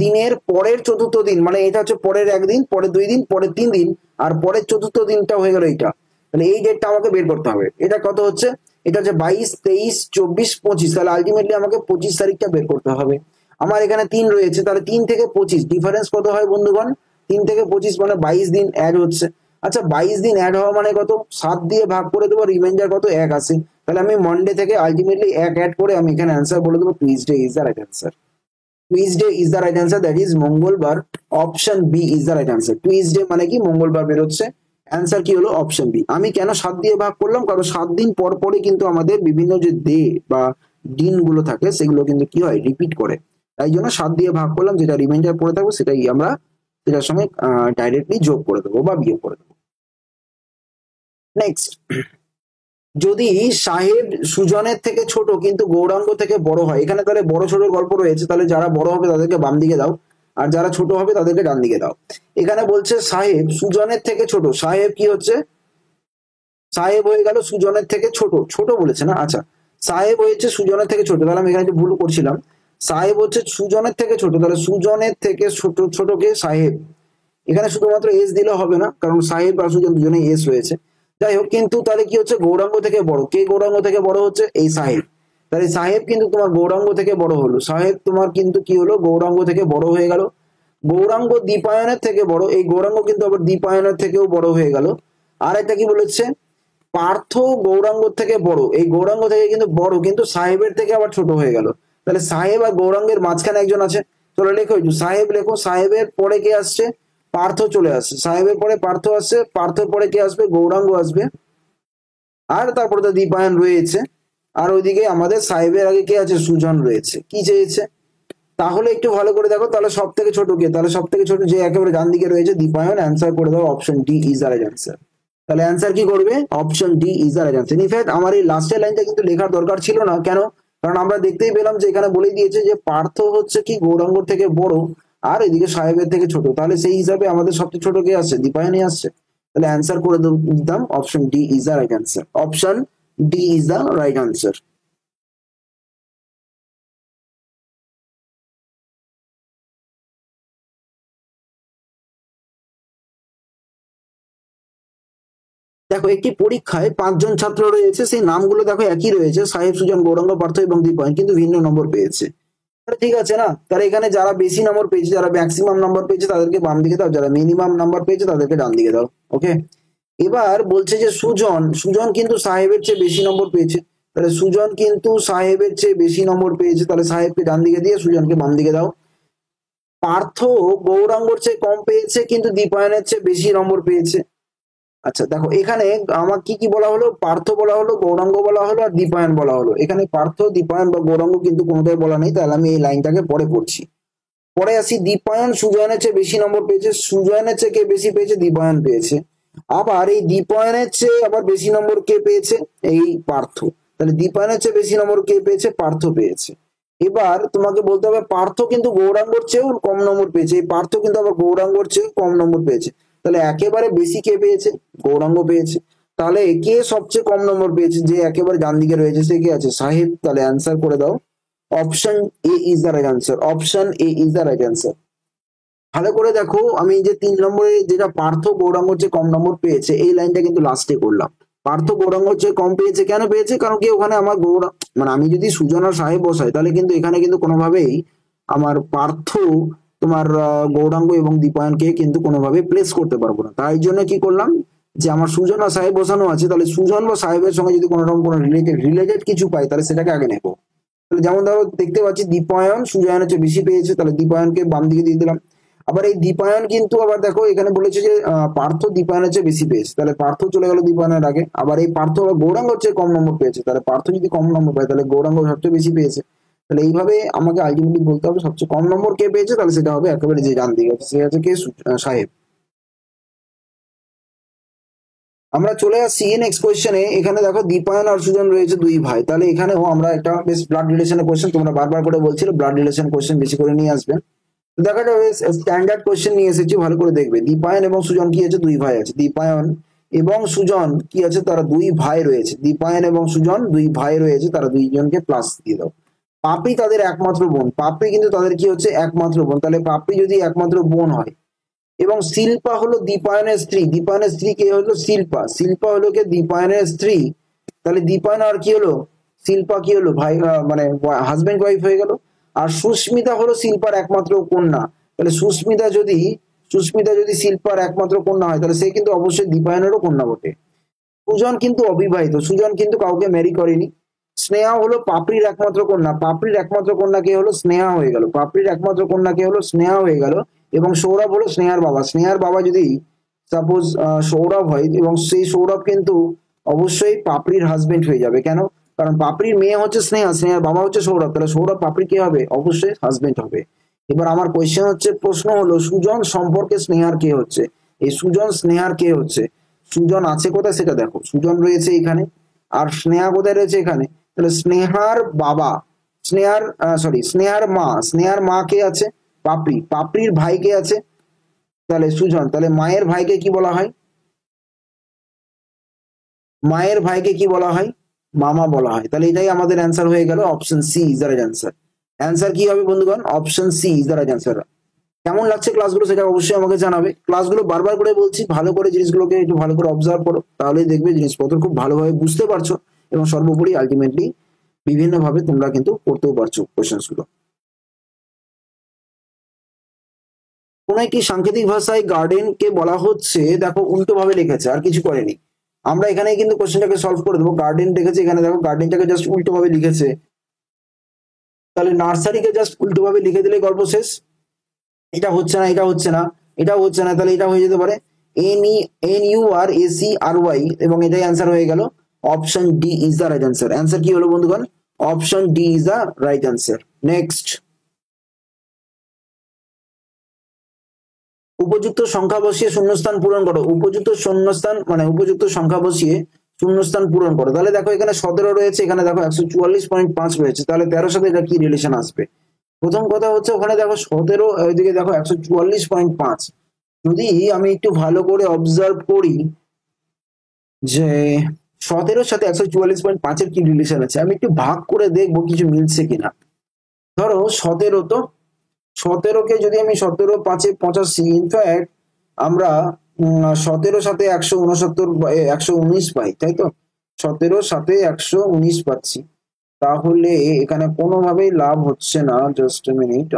দিনের পরের চতুর্থ দিন, মানে এটা হচ্ছে পরের একদিন, পরের 2 দিন, পরের 3 দিন, আর পরের চতুর্থ দিনটা হয়ে গেল এইটা। তাহলে এই ডেটটা আমাকে বের করতে হবে। এটা কত হচ্ছে? এটা হচ্ছে 22, 23, 24, 25, তাহলে আলটিমেটলি আমাকে 25 তারিখটা বের করতে হবে। আমার এখানে 3 রয়েছে, তাহলে 3 থেকে 25 ডিফারেন্স কত হয় বন্ধুগণ? 3 থেকে 25 মানে 22 দিন অ্যাড হচ্ছে। আচ্ছা 22 দিন অ্যাড হওয়া মানে কত? 7 দিয়ে ভাগ করে দেবো, রিমাইন্ডার কত? 1 আসে। তাহলে আমি মন্ডে থেকে আলটিমেটলি 1 অ্যাড করে আমি এখানে অ্যান্সার বলে দেবো Tuesday is the right answer. Tuesday is the right answer, that is মঙ্গলবার। Option B is the right answer. Tuesday মানে কি মঙ্গলবার বেরোচ্ছে, অ্যান্সার কি হলো অপশন বি। আমি কেন 7 দিয়ে ভাগ করলাম? কারণ 7 দিন পর পরই কিন্তু আমাদের বিভিন্ন যে ডে বা দিনগুলো থাকে সেগুলো কিন্তু কি হয় রিপিট করে, তাই জন্য 7 দিয়ে ভাগ করলাম, যেটা রিমাইন্ডার পড়ে থাকবে সেটাই আমরা সেটার সঙ্গে ডাইরেক্টলি যোগ করে দেবো বা বিয়োগ করে দেবো। নেক্সট, যদি সাহেব সুজনের থেকে ছোট কিন্তু গৌরাঙ্গ থেকে বড় হয়, এখানে তাহলে বড় ছোট গল্প রয়েছে, তাহলে যারা বড় হবে তাদেরকে বাম দিকে দাও আর যারা ছোট হবে তাদেরকে ডান দিকে দাও। এখানে বলছে সাহেব সুজনের থেকে ছোট, সাহেব কি হচ্ছে? সাহেব হয়ে গেল সুজনের থেকে ছোট, ছোট বলেছে না, আচ্ছা সাহেব হয়েছে সুজনের থেকে ছোট, তাহলে আমি এখানে একটু ভুল করছিলাম, সাহেব হচ্ছে সুজনের থেকে ছোট, তাহলে সুজনের থেকে ছোট ছোটকে সাহেব, এখানে শুধুমাত্র এস দিলে হবে না কারণ সাহেব আর সুজন দুজনে এস রয়েছে। যাই হোক, কিন্তু তাহলে কি হচ্ছে গৌরাঙ্গ থেকে বড়, কে গৌরাঙ্গ থেকে বড় হচ্ছে? এই সাহেব। তাহলে সাহেব কিন্তু তোমার গৌরাঙ্গ থেকে বড় হলো, সাহেব তোমার কিন্তু কি হলো গৌরাঙ্গ থেকে বড় হয়ে গেল। গৌরাঙ্গ দীপায়নের থেকে বড়, এই গৌরাঙ্গ কিন্তু আবার দীপায়নের থেকেও বড় হয়ে গেল। আর এটা কি বলেছে? পার্থ গৌরাঙ্গ থেকে বড়, এই গৌরাঙ্গ থেকে কিন্তু বড় কিন্তু সাহেবের থেকে আবার ছোট হয়ে গেল। তাহলে সাহেব আর গৌরাঙ্গের মাঝখানে একজন আছে, চলো লেখো একটু সাহেব লেখো, সাহেবের পরে কে আসছে? পার্থ চলে আসছে, সাহেবের পরে পার্থ আসছে, পার্থের পরে কে আসবে? গৌরাঙ্গ আসবে, আর তারপরে তো দীপায়ন রয়েছে, আর ওইদিকে আমাদের সাহেবের আগে কে আছে? সুজন রয়েছে। কি চেয়েছে? তাহলে একটু ভালো করে দেখো, তাহলে সব থেকে ছোট কে? তাহলে সব থেকে ছোট যে একেবারে ডান দিকে রয়েছে দীপায়ন, অ্যান্সার করে দাও option D is the right answer. তাহলে অ্যান্সার কি করবে? Option D is the right answer. In fact আমার এই লাস্টের লাইনটা কিন্তু লেখার দরকার ছিল না, কেন? কারণ আমরা দেখতেই পেলাম যে এখানে বলে দিয়েছে যে পার্থ হচ্ছে কি গৌরাঙ্গর থেকে বড় আর এদিকে সাহেবের থেকে ছোট, তাহলে সেই হিসাবে আমাদের সবচেয়ে ছোট কে আসছে? দীপায়নই আসছে। তাহলে অ্যান্সার করে দিতাম option D is the right answer, option D is the right answer. দেখো একটি পরীক্ষায় 5 জন ছাত্র রয়েছে, সেই নামগুলো দেখো একই রয়েছে, সাহেব, সুজন, গৌরাঙ্গ, পার্থ এবং দীপায়ন, কিন্তু ভিন্ন নম্বর পেয়েছে। ঠিক আছে না, তাহলে এখানে যারা বেশি নম্বর পেয়েছে, যারা ম্যাক্সিমাম নাম্বার পেয়েছে তাদেরকে বাম দিকে দাও, যারা মিনিমাম নাম্বার পেয়েছে তাদেরকে ডান দিকে দাও। ওকে, এবার বলছে যে সুজন, সুজন কিন্তু সাহেবের চেয়ে বেশি নম্বর পেয়েছে, তাহলে সুজন কিন্তু সাহেবের চেয়ে বেশি নম্বর পেয়েছে, তাহলে সাহেবকে ডান দিকে দিয়ে সুজনকে বাম দিকে দাও। পার্থ গৌরাঙ্গর চেয়ে কম পেয়েছে কিন্তু দীপায়নের চেয়ে বেশি নম্বর পেয়েছে। আচ্ছা দেখো এখানে আমার কি কি বলা হলো? পার্থ বলা হলো, গৌরাঙ্গ বলা হলো, আর দীপায়ন বলা হলো। এখানে পার্থ, দীপায়ন বা গৌরাঙ্গ কিন্তু কোনোটাই বলা নেই, তাহলে আমি এই লাইনটাকে পরে পড়ছি। পরে আসি, দীপায়ন সুজনের চেয়ে বেশি নম্বর পেয়েছে, সুজনের চেয়ে কে বেশি পেয়েছে? দীপায়ন পেয়েছে। আবার এই দীপায়নের চেয়ে আবার বেশি নম্বর কে পেয়েছে? এই পার্থ। তাহলে দীপায়নের চেয়ে বেশি নম্বর কে পেয়েছে? পার্থ পেয়েছে। এবার তোমাকে বলতে হবে পার্থ কিন্তু গৌরাঙ্গর চেয়েও কম নম্বর পেয়েছে, এই পার্থ কিন্তু আবার গৌরাঙ্গর চেয়েও কম নম্বর পেয়েছে, তাহলে একেবারে বেশি কে পেয়েছে? গৌরাঙ্গ পেয়েছে। তাহলে কে সবচেয়ে কম নম্বর পেয়েছে? যে একেবারে ডান দিকে রয়েছে সে কে আছে? সাহেব। তাহলে অ্যান্সার করে দাও option A is the right answer, option A is the right answer. ভালো করে দেখো, আমি যে 3 নম্বরে যেটা পার্থ গৌরাঙ্গর চেয়ে কম নম্বর পেয়েছে এই লাইনটা কিন্তু লাস্টে করলাম। পার্থ গৌরাঙ্গর চেয়ে কম পেয়েছে, কেন পেয়েছে? কারণ কি ওখানে আমার মানে আমি যদি সুজন আর সাহেব বসাই তাহলে কিন্তু এখানে কিন্তু কোনোভাবেই আমার পার্থ তোমার গৌরাঙ্গ এবং দীপায়নকে কিন্তু কোনোভাবে প্লেস করতে পারবো না, তাই জন্য কি করলাম যে আমার সুজন আর সাহেব বসানো আছে, তাহলে সুজন বা সাহেবের সঙ্গে যদি কোনো রকম কোনো রিলেটেড কিছু পাই তাহলে সেটাকে আগে নেবো। তাহলে যেমন ধরো দেখতে পাচ্ছি দীপায়ন সুজায়নের চেয়ে বেশি পেয়েছে, তাহলে দীপায়নকে বাম দিকে দিয়ে দিলাম। আবার এই দীপায়ন কিন্তু আবার দেখো এখানে বলেছে যে পার্থ দীপায়নের চেয়ে বেশি পেয়েছে, তাহলে পার্থ চলে গেল দীপায়নের আগে। আবার এই পার্থ আবার গৌরাঙ্গ চেয়ে কম নম্বর পেয়েছে, তাহলে পার্থ যদি কম নম্বর পায় তাহলে গৌরাঙ্গ সবচেয়ে বেশি পেয়েছে। তাহলে এইভাবে আমাকে আলটিমেটলি বলতে হবে সবচেয়ে কম নম্বর কে পেয়েছে, তাহলে সেটা হবে একেবারে যে ডান দিকে আছে সে আছে কে, সাহেব। আমরা চলে আসছি নেক্সট কোয়েশ্চেনে। এখানে দেখো দীপায়ন আর সুজন রয়েছে দুই ভাই, তাহলে এখানেও আমরা একটা বেশ ব্লাড রিলেশনের কোয়েশ্চেন, তোমরা বারবার করে বলছিলে ব্লাড রিলেশন কোয়েশ্চেন বেশি করে নিয়ে আসবেন। তো দেখা যাবে স্ট্যান্ডার্ড কোয়েশ্চেন নিয়ে এসেছি, ভালো করে দেখবে। দীপায়ন এবং সুজন কি আছে, দুই ভাই আছে। দীপায়ন এবং সুজন কি আছে, তারা দুই ভাই রয়েছে। দীপায়ন এবং সুজন দুই ভাই রয়েছে, তারা দুইজনকে প্লাস দিয়ে দাও। পাপড়ি তাদের একমাত্র বোন, পাপড়ি কিন্তু তাদের কি হচ্ছে, একমাত্র বোন। তাহলে পাপড়ি যদি একমাত্র বোন হয় এবং শিল্পা হলো দীপায়নের স্ত্রী, দীপায়নের স্ত্রী কে হলো, শিল্পা। শিল্পা হলো কে, দীপায়নের স্ত্রী। তাহলে দীপায়ন আর কি হলো, শিল্পা কি হলো, ভাই মানে হাজবেন্ড ওয়াইফ হয়ে গেল। আর সুস্মিতা হলো শিল্পার একমাত্র কন্যা, তাহলে সুস্মিতা যদি শিল্পার একমাত্র কন্যা হয় তাহলে সে কিন্তু অবশ্যই দীপায়নেরও কন্যা বটে। সুজন কিন্তু অবিবাহিত, সুজন কিন্তু কাউকে ম্যারি করেনি। স্নেহা হলো পাপড়ির একমাত্র কন্যা, পাপড়ির একমাত্র কন্যা কে হলো, স্নেহা হয়ে গেল। পাপড়ির একমাত্র কন্যা কে হলো, স্নেহা হয়ে গেল। এবং সৌরভ হলো স্নেহার বাবা। স্নেহার বাবা যদি সাপোজ সৌরভ হয়, এবং সেই সৌরভ কিন্তু অবশ্যই পাপড়ির হাজবেন্ড হয়ে যাবে। কেন, কারণ পাপড়ির মেয়ে হচ্ছে স্নেহা, স্নেহার বাবা হচ্ছে সৌরভ, তাহলে সৌরভ পাপড়ি কে হবে, অবশ্যই হাজবেন্ড হবে। এবার আমার কোয়েশ্চেন হচ্ছে, প্রশ্ন হলো সুজন সম্পর্কে স্নেহার কে হচ্ছে, এই সুজন স্নেহার কে হচ্ছে। সুজন আছে কোথায় সেটা দেখো, সুজন রয়েছে এখানে, আর স্নেহা কোথায় রয়েছে এখানে। তাহলে স্নেহার বাবা, স্নেহার মা কে আছে, পাপড়ি। পাপড়ির ভাই কে আছে, তাহলে সুজন। তাহলে মায়ের ভাইকে কি বলা হয়, মায়ের ভাইকে কি বলা হয়, মামা বলা হয়। তাহলে এটাই আমাদের অ্যান্সার হয়ে গেল, option C is the right answer. Answer কি হবে বন্ধুগণ, option C is the right answer. কেমন লাগছে ক্লাসগুলো সেটা অবশ্যই আমাকে জানাবে। ক্লাসগুলো বারবার করে বলছি, ভালো করে জিনিসগুলোকে একটু ভালো করে অবজার্ভ করো, তাহলেই দেখবে জিনিসপত্র খুব ভালোভাবে বুঝতে পারছো, এবং সর্বোপরি আলটিমেটলি বিভিন্ন ভাবে তোমরা কিন্তু করতেও পারছো কোশ্চেন্স গুলো। কোন একটি সাংকেতিক ভাষায় গার্ডেন কে বলা হচ্ছে, দেখো উল্টো ভাবে লিখেছে, আর কিছু করেনি। আমরা এখানে কিন্তু কোশ্চেনটাকে সলভ করে দেবো। গার্ডেন দেখেছে এখানে, দেখো গার্ডেনটাকে জাস্ট উল্টো ভাবে লিখেছে, তাহলে নার্সারিকে জাস্ট উল্টো ভাবে লিখে দিলে গল্প শেষ। এটা হচ্ছে না, এটা হচ্ছে না, এটাও হচ্ছে না, তাহলে এটা হয়ে যেতে পারে NURACRY, এবং এটাই অ্যান্সার হয়ে গেল। Option D is the right answer. Answer কি হলো বন্ধুগণ, option D is the right answer. Next, উপযুক্ত সংখ্যা বসিয়ে শূন্যস্থান পূরণ করো। উপযুক্ত শূন্যস্থান মানে উপযুক্ত সংখ্যা বসিয়ে শূন্যস্থান পূরণ করো। তাহলে দেখো এখানে 17 রয়েছে, এখানে দেখো 144.5 রয়েছে, তাহলে 13 সাথে এটা কি রিলেশন আসবে। প্রথম কথা হচ্ছে ওখানে দেখো 17, ওইদিকে দেখো 144.5। যদি আমি একটু ভালো করে অবজার্ভ করি যে 17 সাথে 144.5 কি রিলেশন আছে, আমি একটু ভাগ করে দেখবো কিছু মিলছে কিনা। ধরো 17, তো 17কে যদি আমি 17 5 85, ইনফ্যাক্ট আমরা 17 সাথে 119 পাই, তাই তো। 17 সাথে 119 পাচ্ছি, তাহলে এখানে কোনোভাবেই লাভ হচ্ছে না। জাস্ট মিনিট,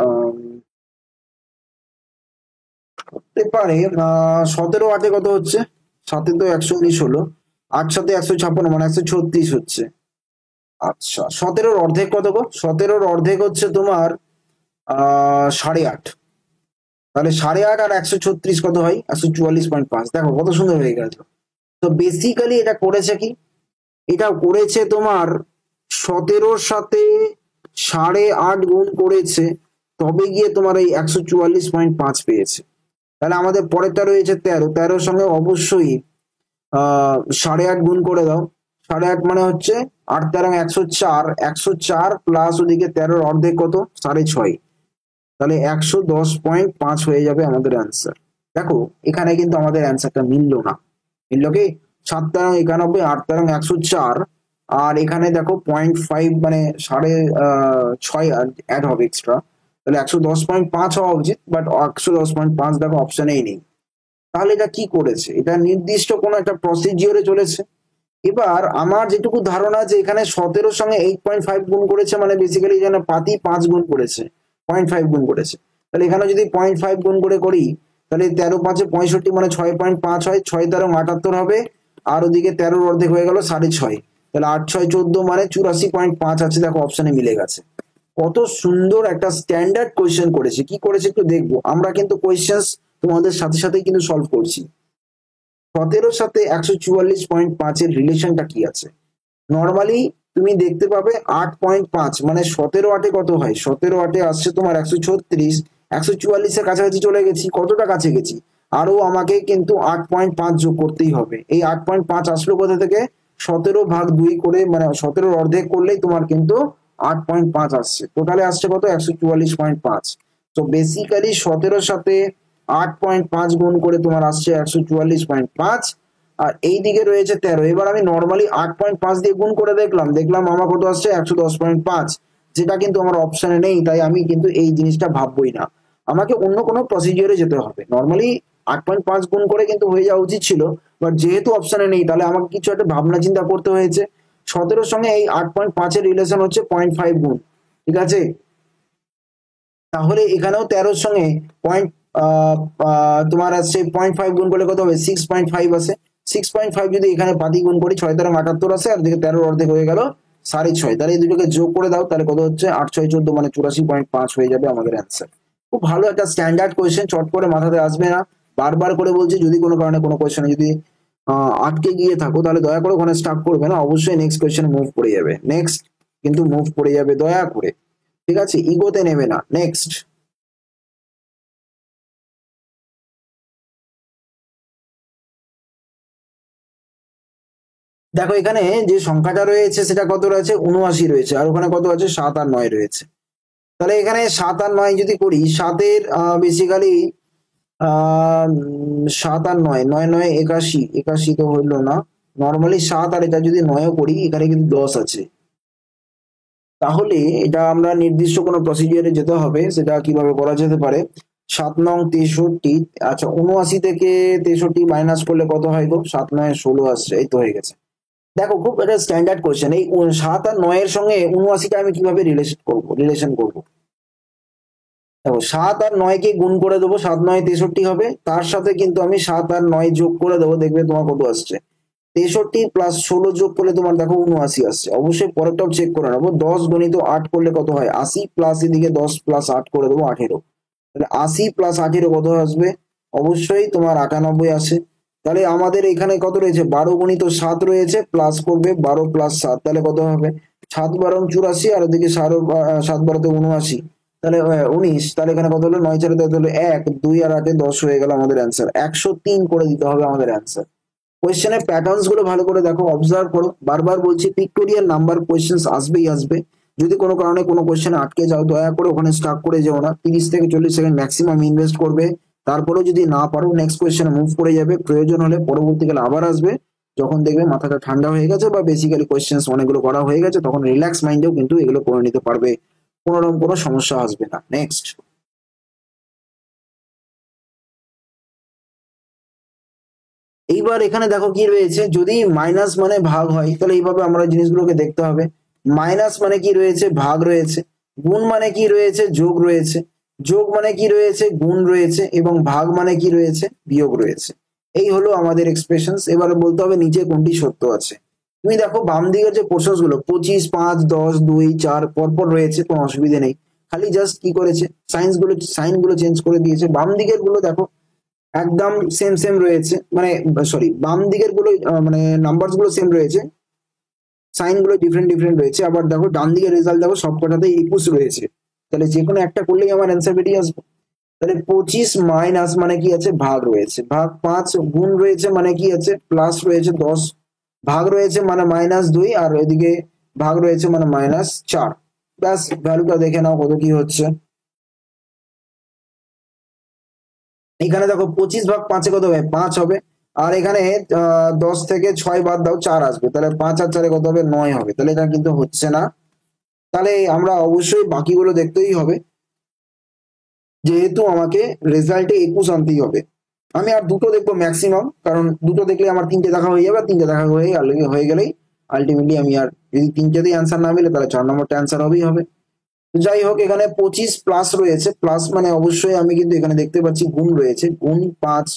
হতে পারে 17 8 কত হচ্ছে, 7 তো 119 হলো, 8 সাথে 156 মানে 136 হচ্ছে। আচ্ছা 17-র অর্ধেক কত গো, 17-র অর্ধেক হচ্ছে তোমার 8.5। তাহলে 8.5 আর 136 কত হয়, 144.5। দেখো কত সুন্দর হয়ে গেল। তো বেসিক্যালি এটা করেছে কি, এটা করেছে তোমার 17-র সাথে 8.5 গুণ করেছে, তবে গিয়ে তোমার এই 144.5 পেয়েছে। তাহলে আমাদের পরেরটা রয়েছে 13, 13-র সঙ্গে অবশ্যই 8.5 গুণ করে দাও। 8.5 মানে হচ্ছে 8 13 104, 104 প্লাস ওদিকে 13-র অর্ধেক কত, 6.5, তাহলে 110.5 হয়ে যাবে আমাদের অ্যান্সার। দেখো এখানে কিন্তু আমাদের অ্যান্সারটা মিললো না, মিললো কি, 7 13 91, 8 13 104, আর এখানে দেখো 0.5 মানে 6.5 অ্যাড হবে এক্সট্রা, তাহলে 110.5 হওয়া উচিত, বাট 110.5 দেখো অপশনেই নেই। তাহলে এটা কি করেছে, এটা নির্দিষ্ট কোনো একটা প্রসিজিওরে চলেছে। এবার আমার যেটুকু ধারণা যে এখানে 17-র সঙ্গে 8.5 গুণ করেছে, মানে বেসিক্যালি এখানে পাতি 5 গুণ করেছে, 0.5 গুণ করেছে। তাহলে এখানে যদি 0.5 গুণ করে করি, তাহলে 13 5 65 মানে 6.5 হয়, 6 13 78 হবে, আর ওদিকে 13-র অর্ধেক হয়ে গেল 6.5। তাহলে 8 6 14 মানে 84.5 আছে, দেখো অপশনে মিলে গেছে। কত সুন্দর একটা স্ট্যান্ডার্ড কোয়েশ্চেন করেছে, কি করেছে একটু দেখবো। আমরা কিন্তু কোয়েশ্চেন তোমাদের সাথে সাথেই কিন্তু সলভ করছি। 17 সাথে 144.5 এর রিলেশনটা কি আছে? নর্মালি তুমি দেখতে পাবে 8.5 মানে 17 8 কত হয়, 17 8 আসছে তোমার 136, 144 কাছাকাছি চলে গেছি। কতটা কাছে গেছি, আরো আমাকে কিন্তু 8.5 যোগ করতেই হবে। এই 8.5 আসলো কোথা থেকে, 17 ভাগ 2 করে মানে 17 অর্ধেক করলেই তোমার কিন্তু 8.5 আসছে। টোটালে আসছে কত, 144.5। তো বেসিক্যালি 17 সাথে 8.5 গুণ করে তোমার আসছে 144.5, আর এই দিকে রয়েছে 13। এবার আমি নর্মালি 8.5 দিয়ে গুণ করে দেখলাম আমার কত আসছে 110.5, যেটা কিন্তু আমার অপশনে নেই, তাই আমি কিন্তু এই জিনিসটা ভাববই না। আমাকে অন্য কোনো প্রসিডিওরে যেতে হবে। নর্মালি 8.5 গুণ করে কিন্তু হয়ে যাওয়া উচিত ছিল, বাট যেহেতু অপশনে নেই তাহলে আমাকে কিছু একটা ভাবনা চিন্তা করতে হয়েছে। 17 সঙ্গে এই 8.5 এর রিলেশন হচ্ছে 0.5 গুণ, ঠিক আছে। তাহলে এখানেও 13 সঙ্গে পয়েন্ট তোমার আসছে 0.5 গুণ করলে কত হবে, 6.5 আসে। 6.5 যদি এখানে পাতি গুণ করি, 6 × 78 আসে, আর দিকে 13 অর্ধেক হয়ে গেল 6.5। তাহলে এই দুটোকে যোগ করে দাও, তাহলে কত হচ্ছে 8 6 14 মানে 84.5 হয়ে যাবে আমাদের অ্যান্সার। খুব ভালো একটা স্ট্যান্ডার্ড কোয়েশ্চেন, চট করে মাথাতে আসবে না। বারবার করে বলছি, যদি কোনো কারণে কোনো কোয়েশ্চেনে যদি আটকে গিয়ে থাকো তাহলে দয়া করে ওখানে স্টাক করবে না, অবশ্যই নেক্সট কোয়েশ্চেন মুভ করে যাবে। নেক্সট কিন্তু মুভ করে যাবে দয়া করে, ঠিক আছে, ইগোতে নেবে না। নেক্সট দেখো, এখানে যে সংখ্যাটা রয়েছে সেটা কত রয়েছে, 79 রয়েছে, আর ওখানে কত আছে 7 আর 9 রয়েছে। তাহলে এখানে 7 আর 9 যদি করি, 7-এর বেসিক্যালি 7 আর 9, 9 9 81, 81 তো হইলো না। নর্মালি 7 আর এটা যদি 9 করি, এখানে কিন্তু 10 আছে। তাহলে এটা আমরা নির্দিষ্ট কোনো প্রসিডিওরে যেতে হবে, সেটা কিভাবে করা যেতে পারে। 7 নং 63, আচ্ছা 79 থেকে 63 মাইনাস করলে কত হয় গো, 7 9 16 আসছে, এই তো হয়ে গেছে। দেখো, খুব একটা স্ট্যান্ডার্ড কোয়েশ্চেন। এই 7 আর 9 এর সঙ্গে 79টা আমি কিভাবে রিলেশন করব। দেখো, 7 আর 9 কে গুণ করে দেবো, 7 9 63 হবে। তার সাথে কিন্তু আমি 7 আর 9 যোগ করে দেবো, দেখবে তোমার কত আসছে, 63 প্লাস 16 যোগ করলে তোমার দেখো 79 আসছে। অবশ্যই পরেরটাও চেক করে নেবো। 10 গুণিত 8 করলে কত হয়, 80, প্লাস এদিকে 10 প্লাস 8 করে দেবো 18। তাহলে 80 প্লাস 18 কত আসবে, অবশ্যই তোমার 98 আসে। তাহলে আমাদের এখানে কত রয়েছে, 12 গুণিত 7 রয়েছে, প্লাস করবে 12 প্লাস 7, তাহলে কত হবে 7 12 84, আর ওদিকে 7 12 79, তাহলে 19। তাহলে এখানে কত হলো, 9 4 হলো 1, 2 আর 8 10 হয়ে গেল আমাদের অ্যান্সার। 103 করে দিতে হবে আমাদের অ্যান্সার। কোয়েশ্চেনের প্যাটার্নস গুলো ভালো করে দেখো, অবজার্ভ করো। বারবার বলছি, পিক্টোরিয়াল নাম্বার কোয়েশ্চেন আসবেই আসবে। যদি কোনো কারণে কোনো কোয়েশ্চেন আটকে যাও, দয়া করে ওখানে স্টাক করে যেও না। 30 থেকে 40 সেকেন্ড ম্যাক্সিমাম ইনভেস্ট করবে। তারপরেও যদি না পারো, নেক্সট কোয়েশ্চেনে মুভ করে যাবে। প্রয়োজন হলে পরবর্তীকালে আবার আসবে, যখন দেখবে মাথাটা ঠান্ডা হয়ে গেছে বা বেসিক্যালি কোয়েশ্চেন অনেকগুলো করা হয়ে গেছে, তখন রিল্যাক্স মাইন্ডেও কিন্তু এগুলো করে নিতে পারবে, কোনোরকম কোনো সমস্যা আসবে না। নেক্সট, এইবার এখানে দেখো কি রয়েছে, যদি মাইনাস মানে ভাগ হয়, তাহলে এইভাবে আমরা জিনিসগুলোকে দেখতে হবে। মাইনাস মানে কি রয়েছে, ভাগ রয়েছে। গুণ মানে কি রয়েছে, যোগ রয়েছে। যোগ মানে কি রয়েছে, গুণ রয়েছে। এবং ভাগ মানে কি রয়েছে, বিয়োগ রয়েছে। এই হলো আমাদের এক্সপ্রেশন। এবারে বলতে হবে নিচে কোনটি সত্য আছে। তুমি দেখো, বাম দিকের যে পোর্শন গুলো 25 5 10 2 4 পরপর রয়েছে, কোনো অসুবিধে নেই। খালি জাস্ট কি করেছে, সাইন গুলো চেঞ্জ করে দিয়েছে। বাম দিকের গুলো দেখো একদম সেম সেম রয়েছে, মানে সরি, বাম দিকের গুলো মানে নাম্বারস গুলো সেম রয়েছে, সাইন গুলো ডিফারেন্ট ডিফারেন্ট রয়েছে। আবার দেখো ডান দিকের রেজাল্ট দেখো, সবকটাতেই 21 রয়েছে। তাহলে যে কোনো একটা করলেই আমার অ্যান্সার বেরিয়ে আসবে। তাহলে 25 মাইনাস মানে কি আছে, ভাগ রয়েছে, ভাগ 5, গুণ রয়েছে মানে কি আছে, প্লাস রয়েছে 10, ভাগ রয়েছে মানে -2, আর এদিকে ভাগ রয়েছে মানে -4। ব্যাস, ভ্যালুটা দেখে নাও কত কি হচ্ছে। এখানে দেখো 25 ভাগ 5-এ কত হবে, 5 হবে। আর এখানে 10 থেকে 6 বাদ দাও, 4 আসবে। তাহলে 5 আর 4-এ কত হবে, 9 হবে। তাহলে এটা কিন্তু হচ্ছে না। তাহলে আমরা অবশ্যই বাকিগুলো দেখতেই হবে, যেহেতু আমাকে রেজাল্টে 21 আনতেই হবে। আমি আর দুটো দেখবো ম্যাক্সিমাম, কারণ দুটো দেখলে আমার তিনটে দেখা হয়ে যাবে। তিনটে দেখা হয়ে গেলেই আলটিমেটলি আমি আর, যদি তিনটেতেই অ্যান্সার না মিলে, তাহলে 4 নম্বরটা অ্যান্সার হবেই হবে। যাই হোক, এখানে 25 প্লাস রয়েছে, প্লাস মানে অবশ্যই আমি কিন্তু এখানে দেখতে পাচ্ছি গুণ রয়েছে, গুণ 5,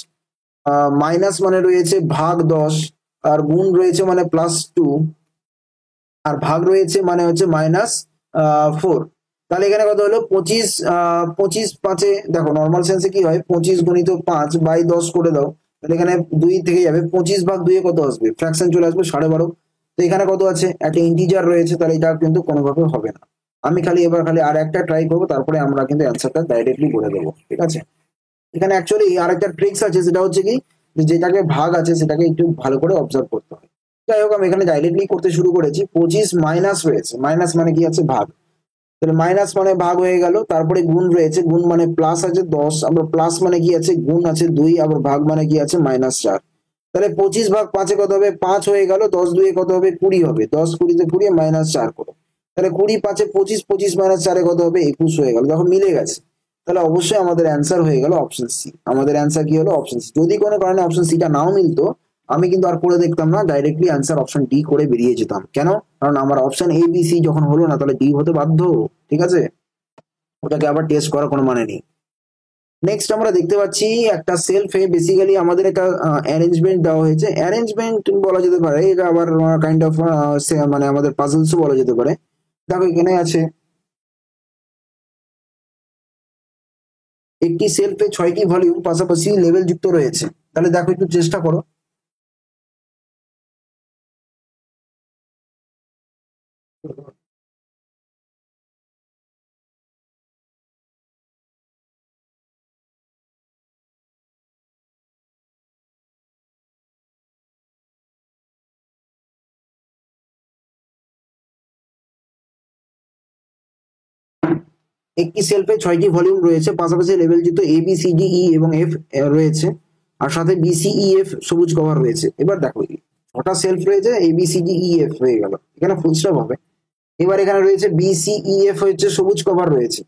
মাইনাস মানে রয়েছে ভাগ 10, আর গুণ রয়েছে মানে +2। আর ভাগ রয়েছে মানে হচ্ছে -4। তাহলে এখানে কত হলো 25, 25 5-এ দেখো নর্মাল সেন্সে কি হয়, 25 × 5/10 করে দাও, তাহলে এখানে 2 থেকে যাবে, 25/2 কত আসবে, ফ্র্যাকশন চলে আসবে 12.5। তো এখানে কত আছে, একটা ইন্টিজার রয়েছে, তাহলে এটা কিন্তু কোনোভাবে হবে না। আমি এবার খালি আর একটা ট্রাই করবো, তারপরে আমরা কিন্তু অ্যান্সারটা ডাইরেক্টলি বলে দেবো, ঠিক আছে। এখানে অ্যাকচুয়ালি আরেকটা ট্রিক্স আছে, সেটা হচ্ছে কি, যেটাকে ভাগ আছে সেটাকে একটু ভালো করে অবজার্ভ করতে হয়। যাই হোক, আমি এখানে ডাইরেক্টলি করতে শুরু করেছি। 25 মাইনাস হয়েছে, মাইনাস মানে কি আছে, ভাগ। তাহলে মাইনাস মানে ভাগ হয়ে গেল, তারপরে গুণ রয়েছে, গুণ মানে প্লাস আছে 10, আবার প্লাস মানে কি আছে, গুণ আছে 2, আবার ভাগ মানে কি আছে, -4। তাহলে 25/5-এ কত হবে, 5 হয়ে গেল, 10×2 কত হবে, 20 হবে, 10 20-তে 20 -4 করো, তাহলে 20×5-এ 25, 25 -4-এ কত হবে, 21 হয়ে গেল, দেখো মিলে গেছে। তাহলে অবশ্যই আমাদের অ্যান্সার হয়ে গেল অপশন সি। আমাদের অ্যান্সার কি হলো, অপশন সি। যদি কোনো কারণে অপশন সিটা নাও মিলতো, আমি কিন্তু আর করে দেখতাম না, ডাইরেক্টলি অ্যান্সার অপশন ডি করে বেরিয়ে যেতাম। কেন? কারণ আমার অপশন এ বি সি যখন হলো না, তাহলে ডি হতে বাধ্য, ঠিক আছে, ওটাকে আবার টেস্ট করার কোনো মানে নেই। নেক্সট আমরা দেখতে পাচ্ছি একটা সেলফে বেসিক্যালি আমাদের একটা অ্যারেঞ্জমেন্ট দেওয়া হয়েছে। অ্যারেঞ্জমেন্ট বলা যেতে পারে, এটা আবার কাইন্ড অফ মানে আমাদের পাজলসও বলা যেতে পারে। দেখো এখানে আছে একটি সেলফে 6টি ভলিউম পাশাপাশি লেভেল যুক্ত রয়েছে। তাহলে দেখো একটু চেষ্টা করো। একটি সেলফে 6টি ভলিউম রয়েছে, পাশাপাশি লেভেল যুক্ত A B C D E এবং এফ রয়েছে, আর সাথে বি সি ই এফ সবুজ কভার রয়েছে। এবার দেখো 6টা সেলফ রয়েছে, A B C D E F হয়ে গেল, এখানে ফুল স্টপ হবে। এবার এখানে রয়েছে বি সি ই এফ হচ্ছে সবুজ কভার রয়েছে।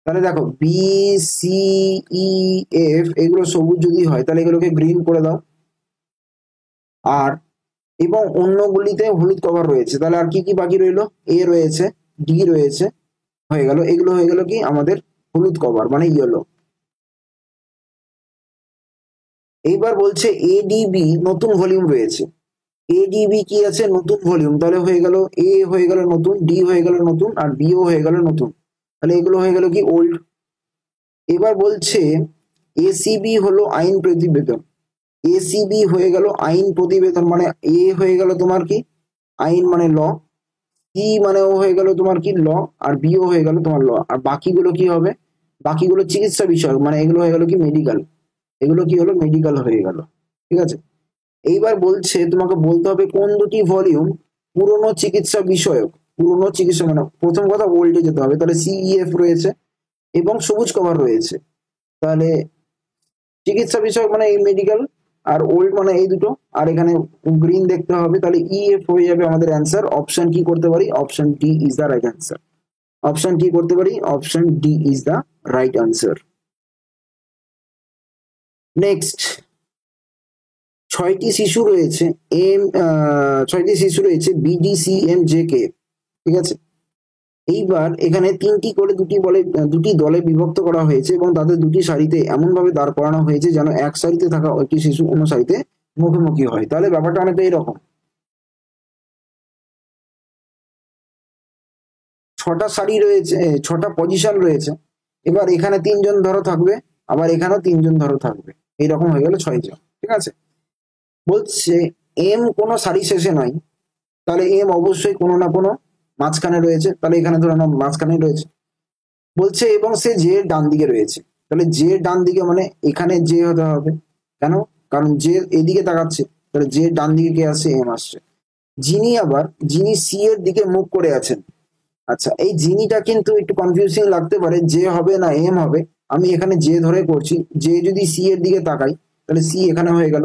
তাহলে দেখো বি সি ই এফ এগুলো সবুজ যদি হয়, তাহলে এগুলোকে গ্রিন করে দাও। আর এবং অন্যগুলিতে হলুদ কভার রয়েছে, তাহলে আর কি কি বাকি রইলো, এ রয়েছে, ডি রয়েছে, হয়ে গেল, এগুলো হয়ে গেল কি আমাদের হলুদ কভার মানে ইয়েলো। এইবার বলছে এডিবি নতুন ভলিউম রয়েছে, এডিবি কি আছে, নতুন ভলিউম, তাহলে হয়ে গেল এ হয়ে গেল নতুন, ডি হয়ে গেল নতুন, আর বিও হয়ে গেল নতুন, তাহলে এগুলো হয়ে গেল কি ওল্ড। এবার বলছে এসিবি হলো আইন প্রতিবেদন, এসিবি হয়ে গেল আইন প্রতিবেদন, মানে এ হয়ে গেল তোমার কি আইন মানে ল, সি মানেও হয়ে গেল তোমার কি ল, আর বিও হয়ে গেল তোমার ল, আর বাকিগুলো কি হবে, বাকিগুলো চিকিৎসা বিষয়ক, মানে এগুলো হয়ে গেল কি মেডিকেল, এগুলো কি হলো মেডিকেল হয়ে গেল, ঠিক আছে। এইবার বলছে তোমাকে বলতে হবে কোন দুটি ভলিউম পুরনো চিকিৎসা বিষয়ক, পুরনো চিকিৎসা মানে প্রথম কথা ওল্ডে যেতে হবে, তাহলে সিইএফ রয়েছে এবং সবুজ কভার রয়েছে, তাহলে চিকিৎসা বিষয়ক মানে এই মেডিকেল, আর ওল্ড মানে এই দুটো, আর এখানে গ্রিন দেখতে হবে, তাহলে ইএফ হয়ে যাবে আমাদের অ্যান্সার। অপশন কি করতে পারি, option D is the right answer. Option কি করতে পারি, option D is the right answer. Next, ছয়টি শিশু রয়েছে এম, 6টি শিশু রয়েছে বিডিসিএম জে কে, ঠিক আছে। এইবার এখানে 3টি করে দুটি দলে বিভক্ত করা হয়েছে এবং তাদের দুটি সারিতে এমন ভাবে দাঁড় করানো হয়েছে যেন এক সারিতে থাকা একটি শিশু অন্য সারিতে মুখোমুখি হয়। তাহলে ব্যাপারটা অনেকটা এরকম, 6টা সারি রয়েছে, 6টা পজিশন রয়েছে। এবার এখানে 3জন ধরো থাকবে, আবার এখানেও 3জন ধরো থাকবে, এইরকম হয়ে গেল 6জন, ঠিক আছে। বলছে এম কোনো সারি শেষে নয়, তাহলে এম অবশ্যই কোনো না কোনো মাঝখানে রয়েছে, তাহলে এখানে ধরে নাও মাঝখানে রয়েছে। বলছে এবং সে যে ডান দিকে রয়েছে, তাহলে যে ডান দিকে মানে এখানে যে হতে হবে, কেন, কারণ যে এদিকে তাকাচ্ছে, তাহলে যে ডান দিকে কে আসছে, এম আসছে। যিনি সি এর দিকে মুখ করে আছেন, আচ্ছা এই যিনিটা কিন্তু একটু কনফিউজিং লাগতে পারে, যে হবে না এম হবে, আমি এখানে যে ধরে করছি, যে যদি সি এর দিকে তাকাই, তাহলে সি এখানে হয়ে গেল।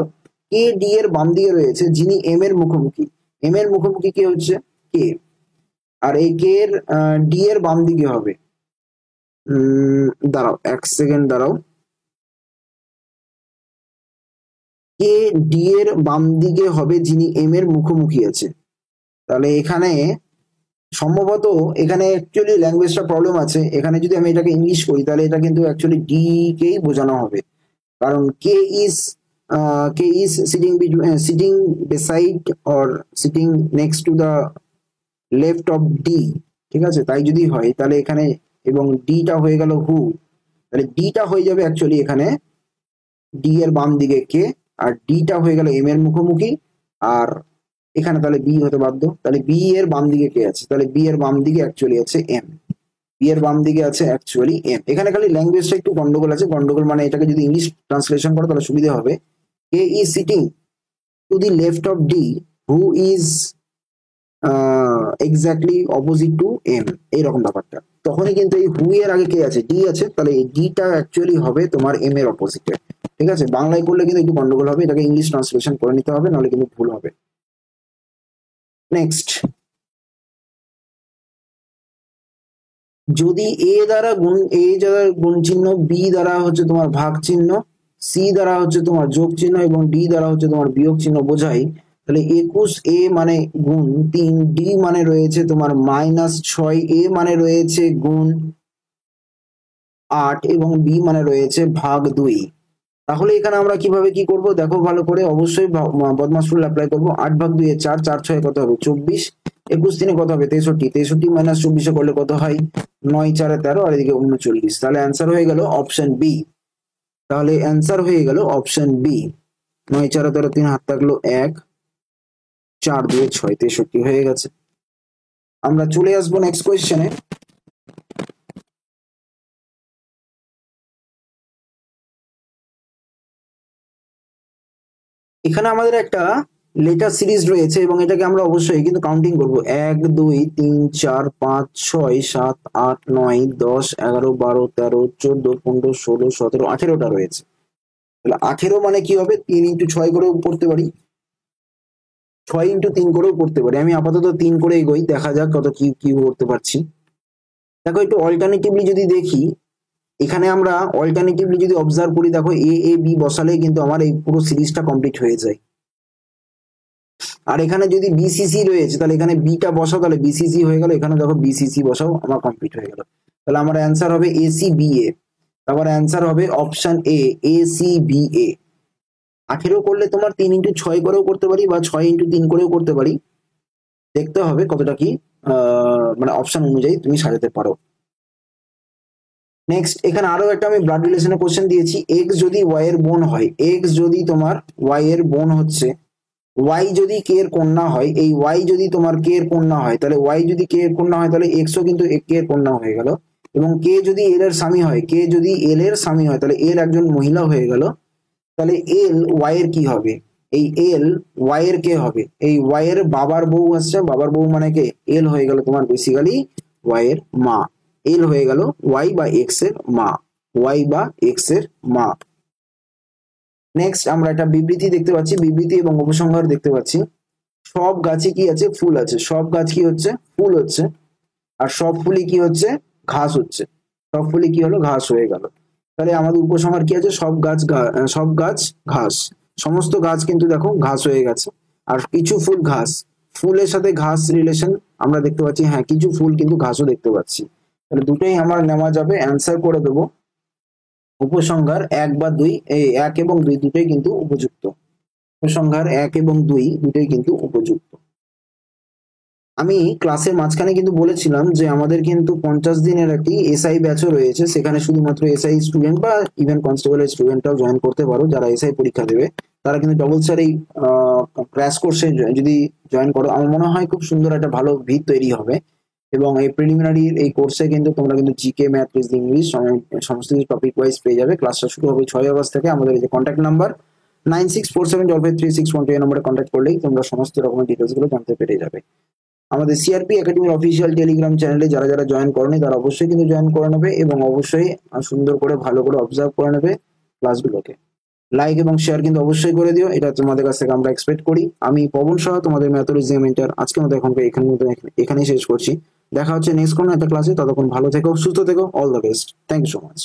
কে ডি এর বাম দিকে রয়েছে, যিনি এম এর মুখোমুখি, এম এর মুখোমুখি কে হচ্ছে কে, আর এই কে এর ডি এর বাম দিকে হবে, দাঁড়াও 1 সেকেন্ড দাঁড়াও, কে ডি এর বাম দিকে হবে যিনি এম এর মুখোমুখি আছে। তাহলে এখানে সম্ভবত এখানে অ্যাকচুয়ালি ল্যাঙ্গুয়েজটা প্রবলেম আছে, এখানে যদি আমি এটাকে ইংলিশ করি, তাহলে এটা কিন্তু অ্যাকচুয়ালি ডি কেই বোঝানো হবে, কারণ K is sitting beside or sitting next to the left of D, ঠিক আছে, তাই যদি হয় তাহলে এখানে, এবং ডিটা হয়ে গেল হু, তাহলে ডিটা হয়ে যাবে অ্যাকচুয়ালি এখানে ডি এর বাম দিকে কে, আর ডিটা হয়ে গেল এম এর মুখোমুখি, আর এখানে তাহলে বি হতে বাধ্য, তাহলে বি এর বাম দিকে কে আছে, তাহলে বি এর বাম দিকে অ্যাকচুয়ালি আছে এম, বি এর বাম দিকে আছে অ্যাকচুয়ালি এম। এখানে খালি ল্যাঙ্গুয়েজটা একটু গন্ডগোল আছে, গন্ডগোল মানে এটাকে যদি ইংলিশ ট্রান্সলেশন করো তাহলে সুবিধা হবে, K is sitting to the left of D who is exactly opposite to M, এইরকম ব্যাপারটা। তখনই কিন্তু এই হু এর আগে কে আছে, ডি আছে, তাহলে এই ডিটা অ্যাকচুয়ালি হবে তোমার এম এর অপোজিটে, ঠিক আছে। বাংলায় করলে কিন্তু একটু গন্ডগোল হবে, এটাকে ইংলিশ ট্রান্সলেশন করে নিতে হবে, নাহলে কিন্তু ভুল হবে। নেক্সট, যদি এ দ্বারা গুণ চিহ্ন, বি দ্বারা হচ্ছে তোমার ভাগ চিহ্ন, সি দ্বারা হচ্ছে তোমার যোগ চিহ্ন এবং ডি দ্বারা হচ্ছে তোমার বিয়োগ চিহ্ন বোঝাই, তাহলে 21 এ মানে গুণ 3, ডি মানে রয়েছে তোমার -6, এ মানে রয়েছে গুণ 8 এবং বি মানে রয়েছে ভাগ 2। তাহলে এখানে আমরা কিভাবে কি করব দেখো ভালো করে, অবশ্যই বদমাস রুল অ্যাপ্লাই করবো। 8 ভাগ 2 এ 4, 4 6 কত হবে 24, 21 3 কত হবে 63, 63 - 24 করলে কত হয় 9 4 13, আর এদিকে 39, তাহলে অ্যান্সার হয়ে গেল অপশন বি। তাহলে অ্যান্সার হয়ে গেল অপশন বি। 9 4 13, 3 হাত থাকলো 1, 4 2 6, 63 হয়ে গেছে। আমরা চলে আসবো নেক্সট কোয়েশ্চেনে। এখানে আমাদের একটা লেটার সিরিজ রয়েছে এবং এটাকে আমরা অবশ্যই কিন্তু কাউন্টিং করব, 1 2 3 4 5 6 7 8 9 10 11 12 13 14 15 16 17 18টা রয়েছে। তাহলে 18 মানে কি হবে, 3 × 6 করেও পড়তে পারি, 6 × 3 করেও পড়তে পারি। আমি আপাতত 3 করে এগোই, দেখা যাক কত কি কি করতে পারছি। দেখো একটু অল্টারনেটিভলি যদি দেখি, এখানে আমরা অল্টারনেটিভলি যদি অবজার্ভ করি, দেখো এ এ বি বসালেই কিন্তু আমার এই পুরো সিরিজটা কমপ্লিট হয়ে যায়। আর এখানে যদি বিসিসি রয়েছে তাহলে এখানে বিটা বসাও, তাহলে বিসিসি হয়ে গেল, এখানে দেখো বিসিসি বসাও, আমার কমপ্লিট হয়ে গেল। তাহলে আমার অ্যান্সার হবে এসি বি এ, তারপর অ্যান্সার হবে option A AC B A. 18 করলে তোমার 3 × 6 করেও করতে পারি বা 6 × 3 করেও করতে পারি, দেখতে হবে কতটা কি মানে অপশন অনুযায়ী তুমি সাজাতে পারো। নেক্সট, এখানে আরো একটা আমি ব্লাড রিলেশনের কোশ্চেন দিয়েছি, এক্স যদি ওয়াই এর বোন হয়, এক্স যদি তোমার ওয়াই এর বোন হচ্ছে, ওয়াই যদি কে এর কন্যা হয়, এই ওয়াই যদি তোমার কে এর কন্যা হয়, তাহলে ওয়াই যদি কে এর কন্যা হয় তাহলে এক্সও কিন্তু কে এর কন্যা হয়ে গেল, এবং কে যদি এল এর স্বামী হয়, কে যদি এল এর স্বামী হয় তাহলে এল একজন মহিলা হয়ে গেল, তাহলে এল ওয়াই এর কি হবে, এই এল ওয়াই এর কে হবে, এই ওয়াই এর বাবার বউ আসছে, বাবার বউ মানে কে, এল হয়ে গেল তোমার বেসিক্যালি ওয়াই এর মা, এল হয়ে গেল ওয়াই বা এক্স এর মা, ওয়াই বা এক্স এর মা। নেক্সট আমরা একটা বিবৃতি দেখতে পাচ্ছি, বিবৃতি এবং উপসংহার দেখতে পাচ্ছি। সব গাছে কি আছে, ফুল আছে, সব গাছ কি হচ্ছে, ফুল হচ্ছে, আর সব ফুলই কি হচ্ছে, ঘাস হচ্ছে, সব ফুলই কি হলো, ঘাস হয়ে গেল। তাহলে আমাদের উপসংহার কি আছে, সব গাছ ঘাস, সমস্ত গাছ কিন্তু দেখো ঘাস হয়ে গেছে, আর কিছু ফুল ঘাস, ফুলের সাথে ঘাস রিলেশন আমরা দেখতে পাচ্ছি, হ্যাঁ কিছু ফুল কিন্তু ঘাসও দেখতে পাচ্ছি, তাহলে দুটোই আমার নেওয়া যাবে, অ্যান্সার করে দেবো উপসংহার 1 বা 2, এই 1 এবং 2 দুটোই কিন্তু উপযুক্ত, উপসংহার 1 এবং 2 দুটোই কিন্তু উপযুক্ত। আমি ক্লাসের মাঝখানে কিন্তু বলেছিলাম যে আমাদের কিন্তু 50 দিনের একটি এসআই ব্যাচও রয়েছে, সেখানে শুধুমাত্র এসআই স্টুডেন্ট বা ইভেন কনস্টেবলের স্টুডেন্টরাও জয়েন করতে পারো, যারা এসআই পরীক্ষা দেবে তারা কিন্তু ডবল স্যার এই ক্র্যাশ কোর্সে যদি জয়েন করো, আমার মনে হয় খুব সুন্দর একটা ভালো ভিত তৈরি হবে। এবং এই প্রিলিমিনারি এই কোর্সে কিন্তু তোমরা কিন্তু জিকে, ম্যাথ, রিজনিং, ইংলিশ সমস্ত কিছু টপিক ওয়াইজ পেয়ে যাবে। ক্লাসটা শুরু হবে 6 আগস্ট থেকে। আমাদের এই যে কন্ট্যাক্ট নাম্বার 9647553612 এই নম্বরে কন্ট্যাক্ট করলেই তোমরা সমস্ত রকমের ডিটেলস গুলো জানতে পেরে যাবে। আমাদের সিআরপি একাডেমির অফিসিয়াল টেলিগ্রাম চ্যানেলে যারা যারা জয়েন করেনি তারা অবশ্যই কিন্তু জয়েন করে নেবে, এবং অবশ্যই সুন্দর করে ভালো করে অবজার্ভ করে নেবে ক্লাসগুলোকে। লাইক এবং শেয়ার কিন্তু অবশ্যই করে দিও, এটা তোমাদের কাছ থেকে আমরা এক্সপেক্ট করি। আমি পবন সাহা, তোমাদের ম্যাথোলজি মেন্টর, আজকের মতো এখানেই শেষ করছি। দেখা হচ্ছে নেক্সট কোনো একটা ক্লাসে, ততক্ষণ ভালো থেকো, সুস্থ থেকো, all the best, thank you so much.